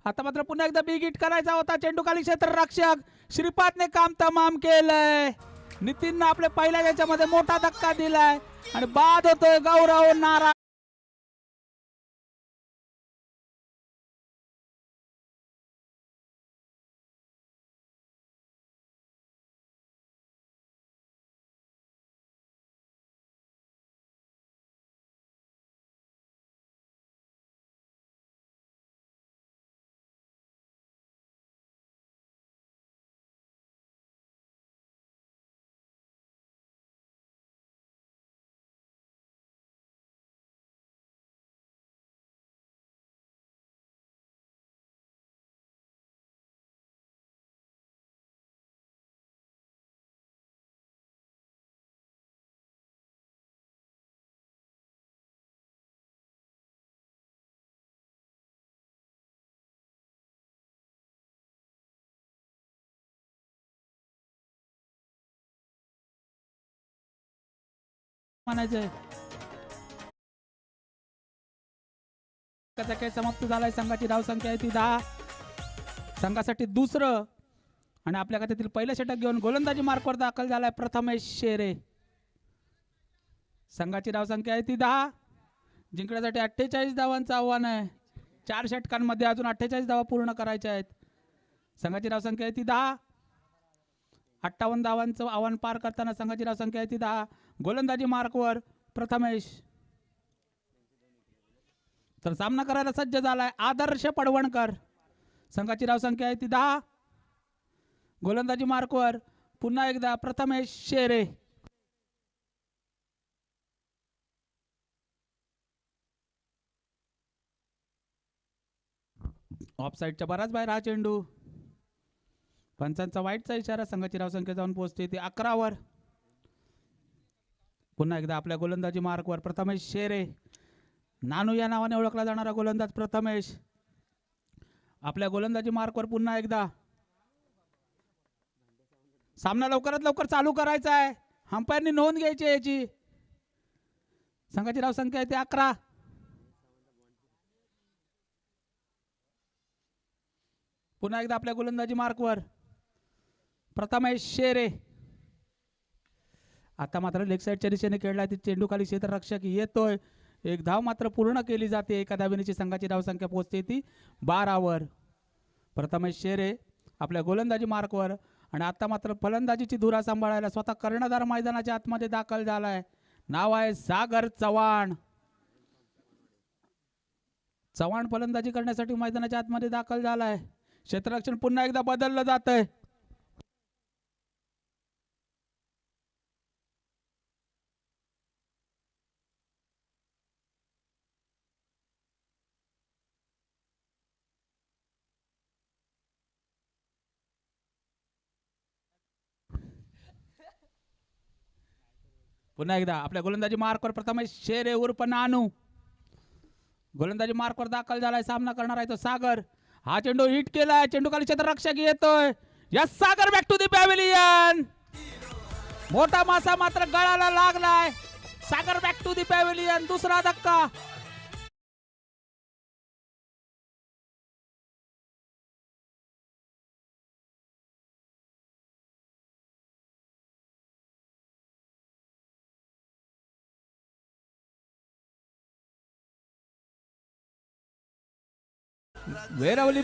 आता मात्र पुन्हा एकदा बिग हिट करायचा होता. चेंडू खाली क्षेत्ररक्षक श्रीपादने काम तमाम केलंय. नितीननं आपल्या पहिल्या याच्यामध्ये मोठा धक्का दिलाय आणि बाद होतोय गौरव नारायण. म्हणायचंय खेळ समाप्त झालाय. संघाची धावसंख्या आहे ती 10. संघासाठी दुसरं आणि आपल्या खात्यातील पहिलं षटक घेऊन गोलंदाजी मार्कवर दाखल झालाय प्रथमेश शेरे. संघाची धावसंख्या आहे ती 10. जिंकण्यासाठी 48 धावांचं आव्हान आहे. 4 षटकांमध्ये अजून 48 धावा पूर्ण करायच्या आहेत. संघाची धावसंख्या आहे ती 10. 58 धावांचं आव्हान पार करताना संघाची धावसंख्या आहे ती 10. गोलंदाजी मार्कवर प्रथमेश. तर सामना करायला सज्ज झालाय आदर्श पडवणकर. संघाची धावसंख्या आहे ती 10. गोलंदाजी मार्कवर पुन्हा एकदा प्रथमेश शेरे. ऑफ साईडच्या बराच बाहेर हा चेंडू. पंचांचा वाईटचा इशारा. संघाची धावसंख्या जाऊन पोहोचते ती 11 वर. पुन्हा एकदा आपल्या गोलंदाजी मार्कवर प्रथमेश शेरे. नानू या नावाने ओळखला जाणारा गोलंदाज प्रथमेश आपल्या गोलंदाजी मार्कवर पुन्हा एकदा. सामना लवकरात लवकर चालू करायचा आहे. अंपायरनी नोंद घ्यायची याची. संघाची धावसंख्या आहे ती 11. पुन्हा एकदा आपल्या गोलंदाजी मार्कवर प्रथमेश शेरे. आता मात्र लेग साईडच्या दिशेने खेळला. ती चेंडू खाली क्षेत्ररक्षक येतोय. एक धाव मात्र पूर्ण केली जाते. एका धावेची संघाची धावसंख्या पोहोचते ती 12 वर. प्रथमेश शेरे आपल्या गोलंदाजी मार्कवर आणि आता मात्र फलंदाजीची धुरा सांभाळायला स्वतः कर्णधार मैदानाच्या आतमध्ये दाखल झालाय. नाव आहे सागर चव्हाण. चव्हाण फलंदाजी करण्यासाठी मैदानाच्या आतमध्ये दाखल झालाय. क्षेत्ररक्षण पुन्हा एकदा बदललं जात आहे. पुन्हा एकदा आपल्या गोलंदाजी मार्कवर प्रथमेश शेरे उर्फ नानू गोलंदाजी मार्कवर दाखल झालाय. सामना करणार आहे तो सागर. हा चेंडू हिट केलाय. चेंडू खाली क्षेत्ररक्षक येतोय. Yes Sagar back to the pavilion. मोठा मासा मात्र गळाला लागलाय. Sagar back to the pavilion. दुसरा धक्का. वेरवली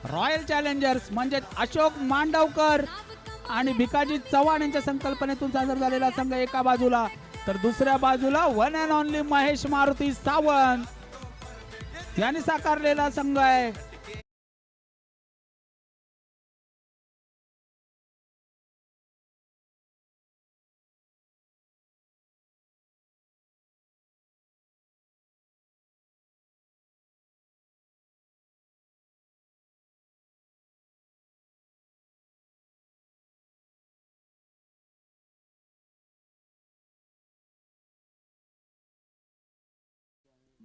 रॉयल चॅलेंजर्स म्हणजे अशोक मांडवकर आणि भिकाजी चव्हाण यांच्या संकल्पनेतून सादर झालेला संघ एका बाजूला, तर दुसऱ्या बाजूला one and only Mahesh Maruti Sawant यांनी साकारलेला संघ आहे.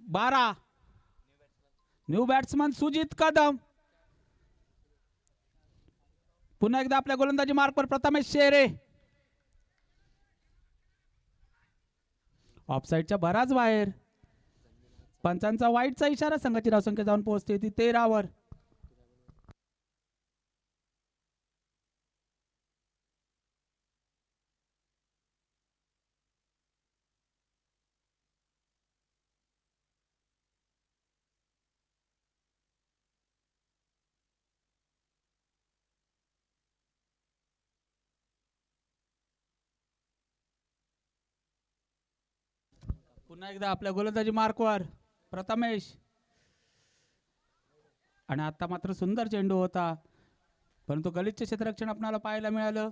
12. New batsman Sujit Kadam. पुन्हा एकदा आपल्या गोलंदाजी मार्कवर प्रथमेश शेरे. ऑफसाईडच्या बराच बाहेर. पंचांचा वाईटचा इशारा. संघाची धावसंख्या जाऊन पोहोचते ती 13 वर. पुन्हा एकदा आपल्या गोलंदाजी मार्कवर प्रथमेश. आणि आता मात्र सुंदर चेंडू होता, परंतु गलिच्छ क्षेत्ररक्षण आपल्याला पाहायला मिळालं.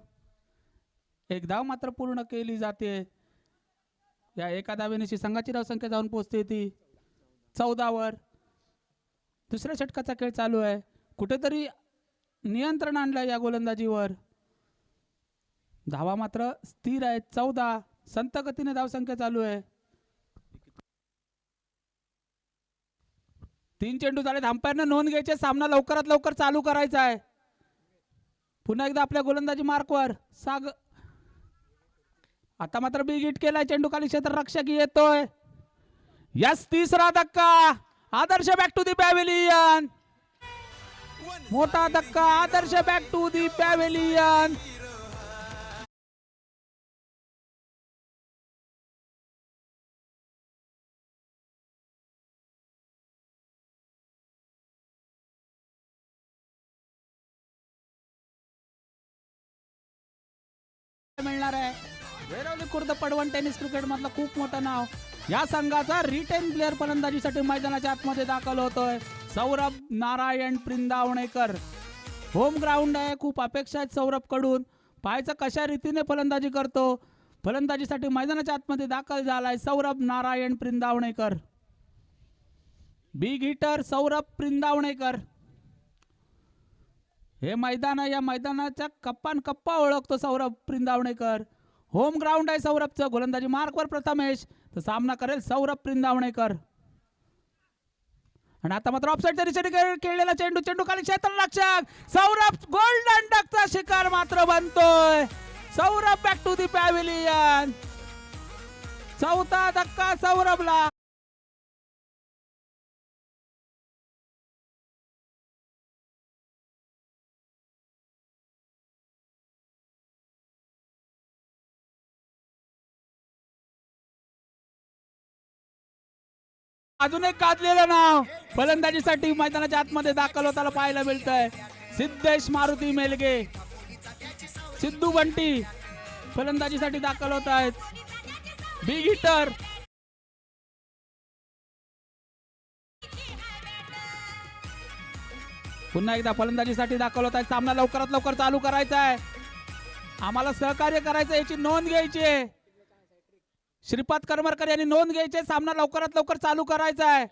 एक धाव मात्र पूर्ण केली जाते. या एका धावेनिशी संघाची धावसंख्या जाऊन पोहोचते ती 14 वर. दुसऱ्या षटकाचा खेळ चालू आहे. कुठेतरी नियंत्रण आणलं या गोलंदाजीवर. धावा मात्र स्थिर आहेत. 14. संत गतीने धावसंख्या चालू आहे. 3 चेंडू झाले. अंपायरने नोंद घ्यायचे. सामना लवकरात लवकर चालू करायचा आहे. पुन्हा एकदा आपल्या गोलंदाजी मार्कवर आता मात्र बिग हिट केलाय. चेंडू खाली क्षेत्ररक्षक येतोय. यस, तिसरा धक्का. आदर्श बॅक टू दी पॅव्हेलियन. मोठा धक्का. आदर्श बॅक टू दी पॅव्हेलियन. मिळणार आहे. वैरवली खुर्द पडवण टेनिस क्रिकेट मधलं खूप मोठं नाव. या संघाचा रिटेन प्लेअर फलंदाजीसाठी मैदानाच्या आतमध्ये दाखल होतोय सौरभ नारायण प्रिंदावणेकर. होम ग्राउंड आहे. खूप अपेक्षा आहेत सौरभ कडून. पाहायचं कशा रीतीने फलंदाजी करतो. फलंदाजीसाठी मैदानाच्या आतमध्ये दाखल झालाय सौरभ नारायण प्रिंदावणेकर. Big hitter Saurabh Prindavanekar. हे मैदान आहे. या मैदानाच्या कप्पान कप्पा ओळखतो सौरभ प्रिंदावणेकर. होम ग्राउंड आहे सौरभचं. गोलंदाजी मार्कवर प्रथमेश. तर सामना करेल सौरभ प्रिंदावणेकर. आणि आता मात्र ऑफसाईडच्या दिशेने खेळलेला चेंडू. चेंडू खाली क्षेत्ररक्षक. सौरभ गोल्डन डकचा शिकार मात्र बनतोय. Saurabh back to the pavilion. चौथा धक्का सौरभला. अजून एक गाजलेलं नाव फलंदाजीसाठी मैदानाच्या आतमध्ये दाखल होताना पाहायला मिळतंय. सिद्धेश मारुती मेलगे. सिद्धू बंटी फलंदाजीसाठी दाखल होत आहेत. Big hitter. पुन्हा एकदा फलंदाजीसाठी दाखल होत आहेत. सामना लवकरात लवकर चालू करायचा आहे. आम्हाला सहकार्य करायचं, याची नोंद घ्यायची आहे. श्रीपाद करमरकर यांनी नोंद घ्यायची. सामना लवकरात लवकर चालू करायचा आहे.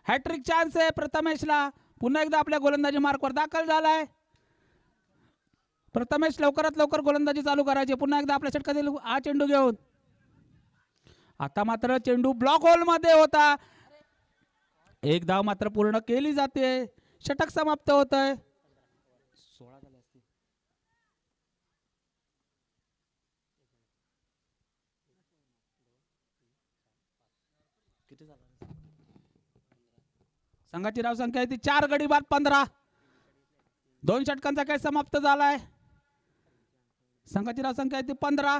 हॅट्रिक चान्स आहे प्रथमेशला. पुन्हा एकदा आपल्या गोलंदाजी मार्कवर दाखल झालाय. प्रथमेश लवकरात लवकर गोलंदाजी चालू करायची. पुन्हा एकदा आपल्या षटकातील हा चेंडू घेऊन. आता मात्र चेंडू ब्लॉक होल मध्ये होता. एक धाव मात्र पूर्ण केली जाते. षटक समाप्त होत आहे. संघाची धावसंख्या आहे ती 4 गडी बाद 15. 2 षटकांचा खेळ समाप्त झालाय. संघाची धावसंख्या आहे ती 15.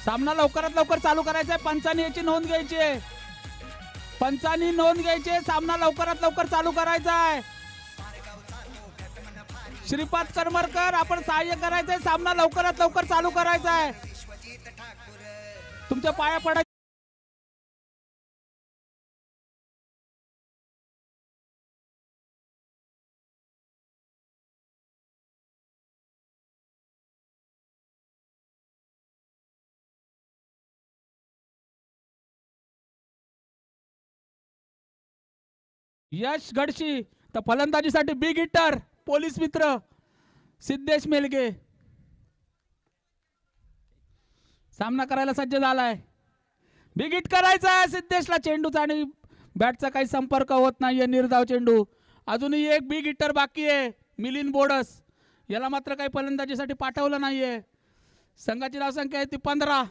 सामना लवकरात लवकर चालू करायचा आहे. पंचांनी याची नोंद घ्यायची आहे. पंचांनी नोंद घ्यायची. सामना लवकरात लवकर चालू करायचा आहे. श्रीपाद करमरकर आपण सहाय्य करायचंय. सामना लवकरात लवकर चालू करायचा आहे. तुमच्या पाया पडा. यश गडशी. तर फलंदाजीसाठी बिग हिटर पोलीस मित्र सिद्धेश मेलगे सामना करायला सज्ज झालाय. बिग हिट करायचा आहे सिद्धेशला. चेंडूचा आणि बॅटचा काही संपर्क होत नाहीये. निर्धाव चेंडू. अजूनही एक बिग हिटर बाकी आहे, मिलिंद बोडस. याला मात्र काही फलंदाजीसाठी पाठवलं नाहीये. संघाची धावसंख्या आहे ती 15.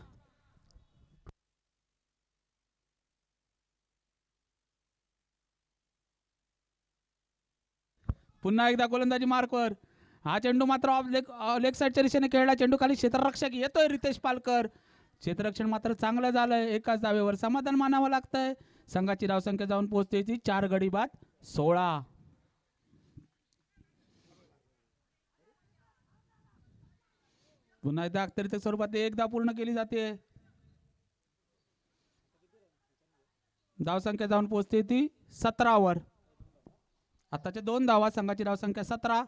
पुन्हा एकदा गोलंदाजी मार्कवर. हा चेंडू मात्र ऑफ लेग साईडच्या दिशेने खेळला. चेंडू खाली क्षेत्ररक्षक येतोय रितेश पालकर. क्षेत्ररक्षण मात्र चांगलं झालंय. एकाच धावेवर समाधान मानावं लागतंय. संघाची धावसंख्या जाऊन पोहोचते ती 4 गडी बाद 16. पुन्हा एकदा अख्तरीत स्वरूपात एकदा पूर्ण केली जाते. धावसंख्या जाऊन पोहोचते ती 17 वर. आताच्या 2 धावा. संघाची धावसंख्या 17.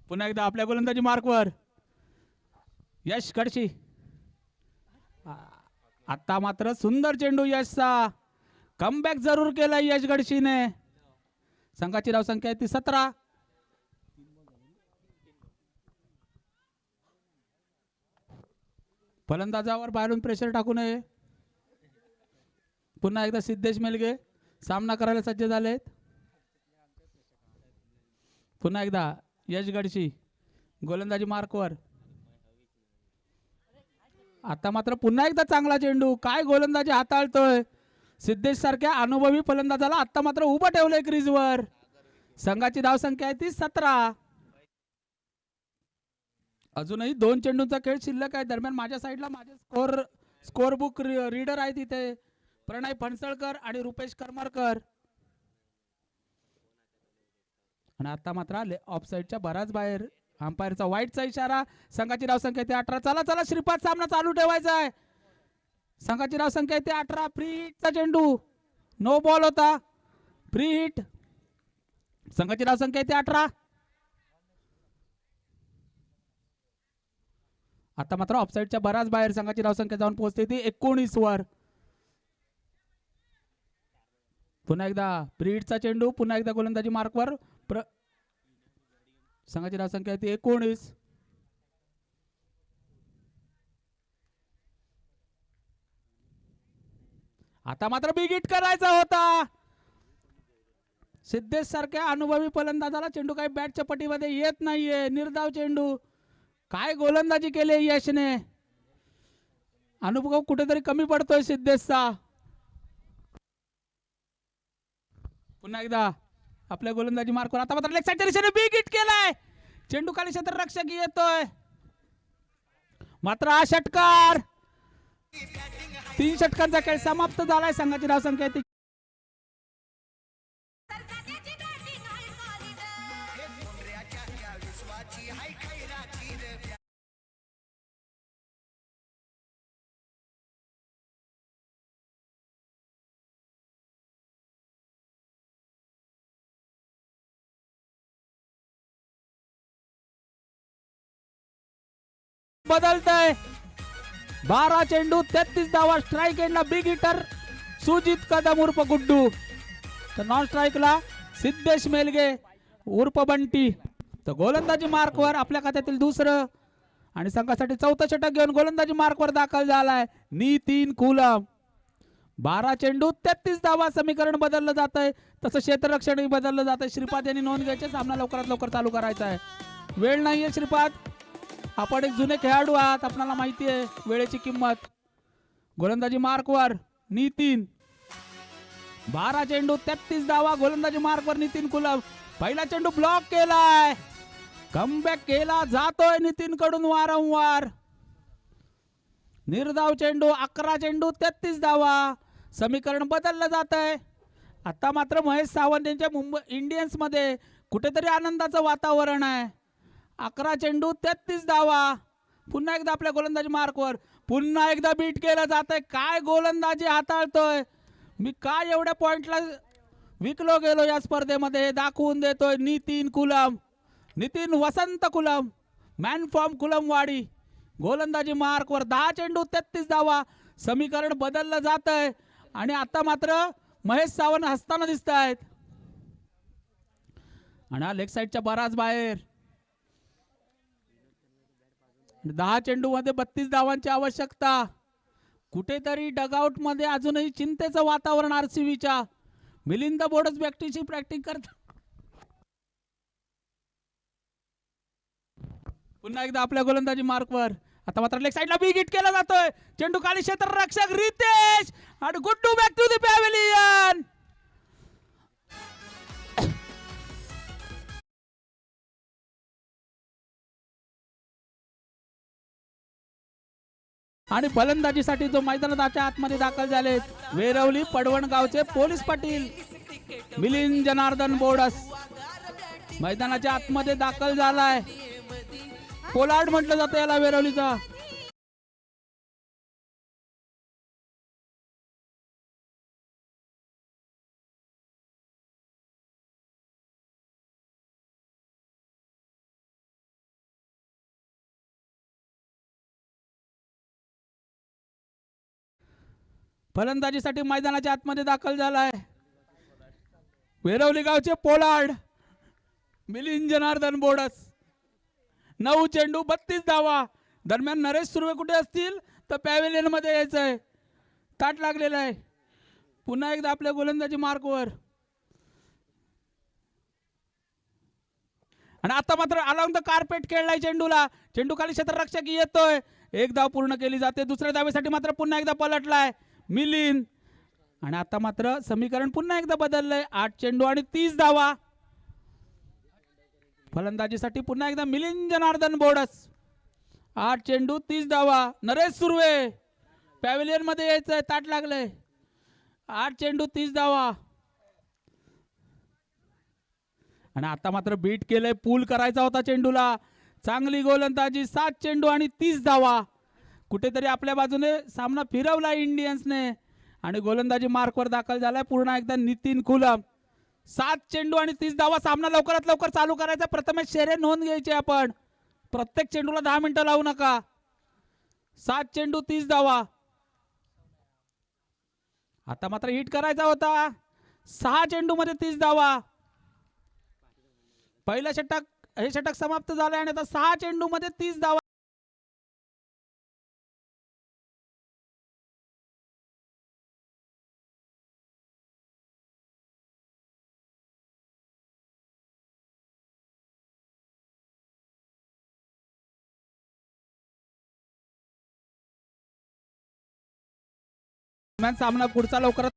पुन्हा एकदा आपल्या गोलंदाजी मार्कवर यश गडशी. आता मात्र सुंदर चेंडू यशचा. कमबॅक जरूर केला यश गडशीने. संघाची धावसंख्या आहे ती 17. फलंदाजावर बाहेरून प्रेशर टाकू नये. पुन्हा एकदा सिद्धेश मेलगे सामना करायला सज्ज झालेत. पुन्हा एकदा यश गडशी गोलंदाजी मार्कवर. आता मात्र पुन्हा एकदा चांगला चेंडू. काय गोलंदाजी हाताळतोय सिद्धेश सारख्या अनुभवी फलंदाजाला. आता मात्र उभं ठेवलंय क्रीजवर. संघाची धावसंख्या आहे ती 17. अजूनही 2 चेंडूंचा खेळ शिल्लक आहे. दरम्यान माझ्या साईडला माझे स्कोर बुक रीडर आहे तिथे प्रणय फणसळकर आणि रुपेश करमरकर. आणि आता मात्र ऑफ साईडच्या बराच बाहेर. अंपायरचा वाईटचा इशारा. संघाची धावसंख्या ते 18. चला चला श्रीपाद सामना चालू ठेवायचा आहे. संघाची धावसंख्या ते 18. फ्री हिटचा चेंडू. नो बॉल होता. Free hit. संघाची धावसंख्या ते 18. आता मात्र ऑफसाईडच्या बराच बाहेर. संघाची धावसंख्या जाऊन पोहोचते ती 19 वर. पुन्हा एकदा फ्री हिटचा चेंडू. पुन्हा एकदा गोलंदाजी मार्कवर. संघाची धावसंख्या ती 19. आता मात्र बिग हिट करायचा होता. सिद्धेश सारख्या अनुभवी फलंदाजाला चेंडू काही बॅटच्या पटीमध्ये येत नाहीये. निर्धाव चेंडू. काय गोलंदाजी केली यशने. अनुभव कुठेतरी कमी पडतोय सिद्धेशचा. पुन्हा एकदा आपल्या गोलंदाजी मार्कवर. आता मात्र लेग साईडच्या दिशेने बिग हिट केलाय. चेंडू खाली क्षेत्ररक्षक येतोय. मात्र हा षटकार. 3 षटकांचा खेळ समाप्त झालाय. संघाची धावसंख्या ती बदलतय. 12 चेंडू 33 धावा. स्ट्राइक एंडला बिग हिटर सुजित कदम उर्फ गुड्डू. तर नॉन स्ट्राइकला सिद्धेश मेलगे उर्फ बंटी. तर गोलंदाजी मार्कवर आपल्या खात्यातील दुसरं आणि संघासाठी 4थं षटक घेऊन गोलंदाजी मार्कवर दाखल झालाय नितीन कुलम. 12 चेंडू 33 धावा. समीकरण बदललं जात आहे. तसं क्षेत्ररक्षणही बदललं जात आहे. श्रीपाद यांनी नोंद घ्यायची. सामना लवकरात लवकर चालू करायचा आहे. वेळ नाहीये श्रीपाद. आपण एक जुने खेळाडू आहात. आपल्याला माहिती आहे वेळेची किंमत. गोलंदाजी मार्कवर नितीन. 12 चेंडू 33 धावा. गोलंदाजी मार्कवर नितीन कुलम. पहिला चेंडू ब्लॉक केलाय. कमबॅक केला जातोय नितीन कडून वारंवार. निर्धाव चेंडू. 11 चेंडू 33 धावा. समीकरण बदललं जात आहे. आता मात्र महेश सावंत यांच्या मुंबई इंडियन्स मध्ये कुठेतरी आनंदाचं वातावरण आहे. 11 चेंडू 33 धावा. पुन्हा एकदा आपल्या गोलंदाजी मार्कवर. पुन्हा एकदा बीट केलं जात आहे. काय गोलंदाजी हाताळतोय. मी काय एवढ्या पॉइंटला विकलो गेलो या स्पर्धेमध्ये दाखवून देतोय नितीन कुलम. नितीन वसंत कुलम. Man from Kulamwadi. गोलंदाजी मार्कवर. 10 चेंडू 33 धावा. समीकरण बदललं जात आहे आणि आता मात्र महेश सावंत हसताना दिसत आहेत. आणि हा लेग साईडच्या बराच बाहेर. 10 चेंडू मध्ये 32 धावांची आवश्यकता. कुठेतरी डगआउट मध्ये अजूनही चिंतेचं वातावरण आरसीबीच्या. मिलिंद बोडस बॅटिंगची प्रॅक्टिस करतात. पुन्हा एकदा आपल्या गोलंदाजी मार्कवर. आता मात्र लेग साइडला बिग हिट केला जातोय. चेंडू खाली क्षेत्ररक्षक रितेश आणि Guddu back to the pavilion. आणि फलंदाजीसाठी जो मैदानाच्या आतमध्ये दाखल झाले वेरवली पडवणगावचे पोलीस पाटील मिलिंद जनार्दन बोडस मैदानाच्या आतमध्ये दाखल झालाय. पोलार्ड म्हटलं जातं याला वेरवलीचा. फलंदाजीसाठी मैदानाच्या आतमध्ये दाखल झालाय वेरवली गावचे पोलार्ड मिलिंद जनार्दन बोडस. 9 चेंडू 32 धावा. दरम्यान नरेश सुर्वे कुठे असतील तर पॅव्हेलियन मध्ये यायचंय. ताट लागलेलं आहे. पुन्हा एकदा आपल्या गोलंदाजी मार्कवर. आणि आता मात्र अलॉंग द कार्पेट खेळलाय चेंडूला. चेंडू खाली क्षेत्ररक्षक येतोय. एक धाव पूर्ण केली जाते. दुसऱ्या धावेसाठी मात्र पुन्हा एकदा पलटलाय मिलिंद. आणि आता मात्र समीकरण पुन्हा एकदा बदललंय. 8 चेंडू आणि 30 धावा. फलंदाजीसाठी पुन्हा एकदा मिलिंद जनार्दन बोडस. 8 चेंडू 30 धावा. नरेश सुर्वे पॅव्हेलियन मध्ये यायचंय. ताट लागलंय. 8 चेंडू 30 धावा. आणि आता मात्र बीट केलंय. पूल करायचा होता चेंडूला. चांगली गोलंदाजी. 7 चेंडू आणि 30 धावा. कुठेतरी आपल्या बाजूने सामना फिरवला इंडियन्सने. आणि गोलंदाजी मार्कवर दाखल झालाय पुन्हा एकदा नितीन खुलम. 7 चेंडू आणि 30 धावा. सामना लवकरात लवकर चालू करायचा. प्रथमेश शेरे नोंद घ्यायची आपण. प्रत्येक चेंडूला 10 मिनिटं लावू नका. 7 चेंडू 30 धावा. आता मात्र हिट करायचा होता. 6 चेंडू मध्ये 30 धावा. पहिलं षटक हे षटक समाप्त झाले आणि आता 6 चेंडू मध्ये 30 धावा. सामना पुढचा लवकरात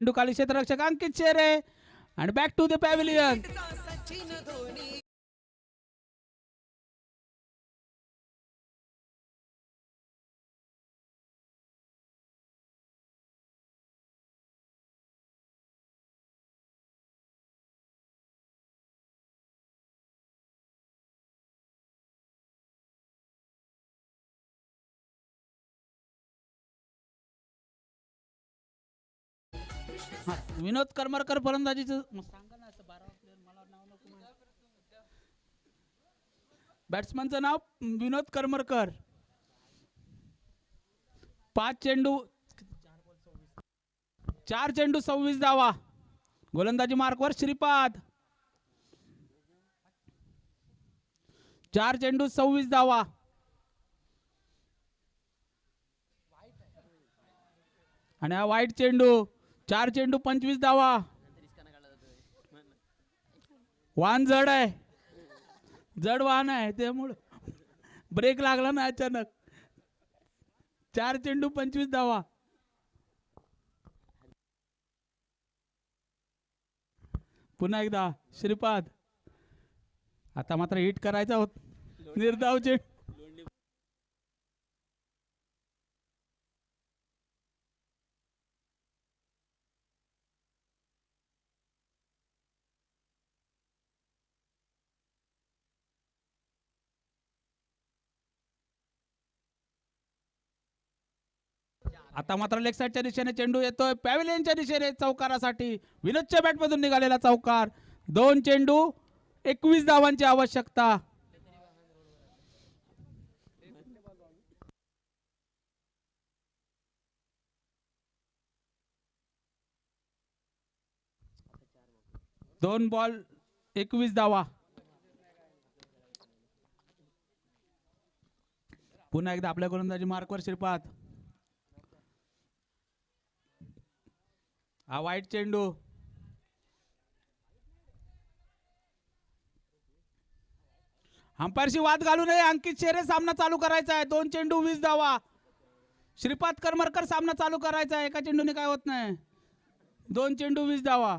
चेंडू खाली क्षेत्ररक्षक अंकित शेरे आणि बॅक टू द पॅव्हेलियन. विनोद करमरकर फलंदाजीचं बॅट्समनचं नाव विनोद करमरकर. 4 चेंडू 26 धावा. गोलंदाजी मार्कवर श्रीपाद. 4 चेंडू 26 धावा. आणि हा वाईट चेंडू. 4 चेंडू 25 धावा. वान जड आहे. जड वाहन आहे त्यामुळं ब्रेक लागला ना अचानक. 4 चेंडू 25 धावा. पुन्हा एकदा श्रीपाद. आता मात्र हिट करायचा होत. निर्धाव चेंडू. आता मात्र लेग साईडच्या दिशेने चेंडू येतोय पॅव्हिलियनच्या दिशेने चौकारासाठी. विनोदच्या बॅटमधून निघालेला चौकार. 2 चेंडू 21 धावांची आवश्यकता. दोन बॉल 21 धावा. पुन्हा एकदा आपल्या गोलंदाजी मार्कवर श्रीपाद. हा वाईट चेंडू. अंपायरशी वाद घालू नये. अंकित शेरे सामना चालू करायचा आहे. 2 चेंडू 20 धावा. श्रीपाद करमरकर सामना चालू करायचा आहे. एका चेंडूने काय होत नाही. 2 चेंडू 20 धावा.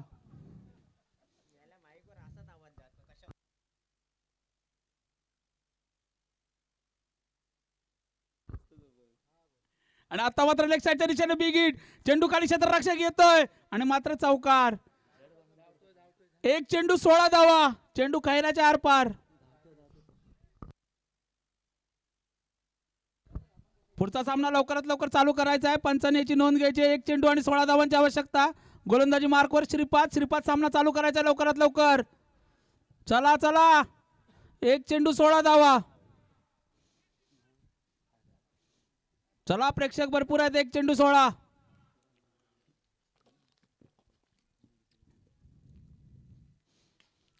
आणि आता मात्र लेग साईडच्या दिशेने बिग हिट. चेंडू खाली क्षेत्ररक्षक येतोय आणि मात्र चौकार. 1 चेंडू 16 धावा. चेंडू खैराच्या आरपार. पुढचा सामना लवकरात लवकर चालू करायचा आहे. पंचाने याची नोंद घ्यायची. 1 चेंडू आणि 16 धावांची आवश्यकता. गोलंदाजी मार्कवर श्रीपाद. श्रीपाद सामना चालू करायचा लवकरात लवकर. चला चला. 1 चेंडू 16 धावा. चला प्रेक्षक भरपूर आहेत. 1 चेंडू 16.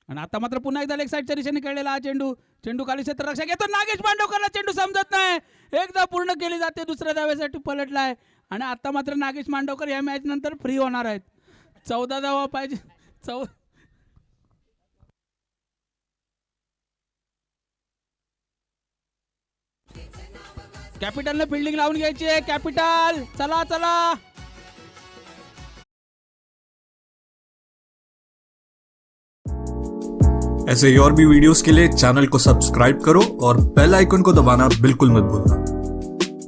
आणि आता मात्र पुन्हा एकदा लेग साईडच्या दिशेने खेळलेला हा चेंडू. चेंडू खाली क्षेत्ररक्षक येतो. नागेश मांडवकरला चेंडू समजत नाही. एकदा पूर्ण केली जाते. दुसऱ्या धावेसाठी पलटलाय. आणि आता मात्र नागेश मांडवकर या मॅच नंतर फ्री होणार आहेत. 14 धावा पाहिजे. कॅपिटलने फिल्डिंग लावून घ्यायची आहे. कॅपिटल चला चला. ऐसे ही और भी वीडियोस के लिए चैनल को सब्सक्राइब करो और बेल आइकन को दबाना बिल्कुल मत भूलना.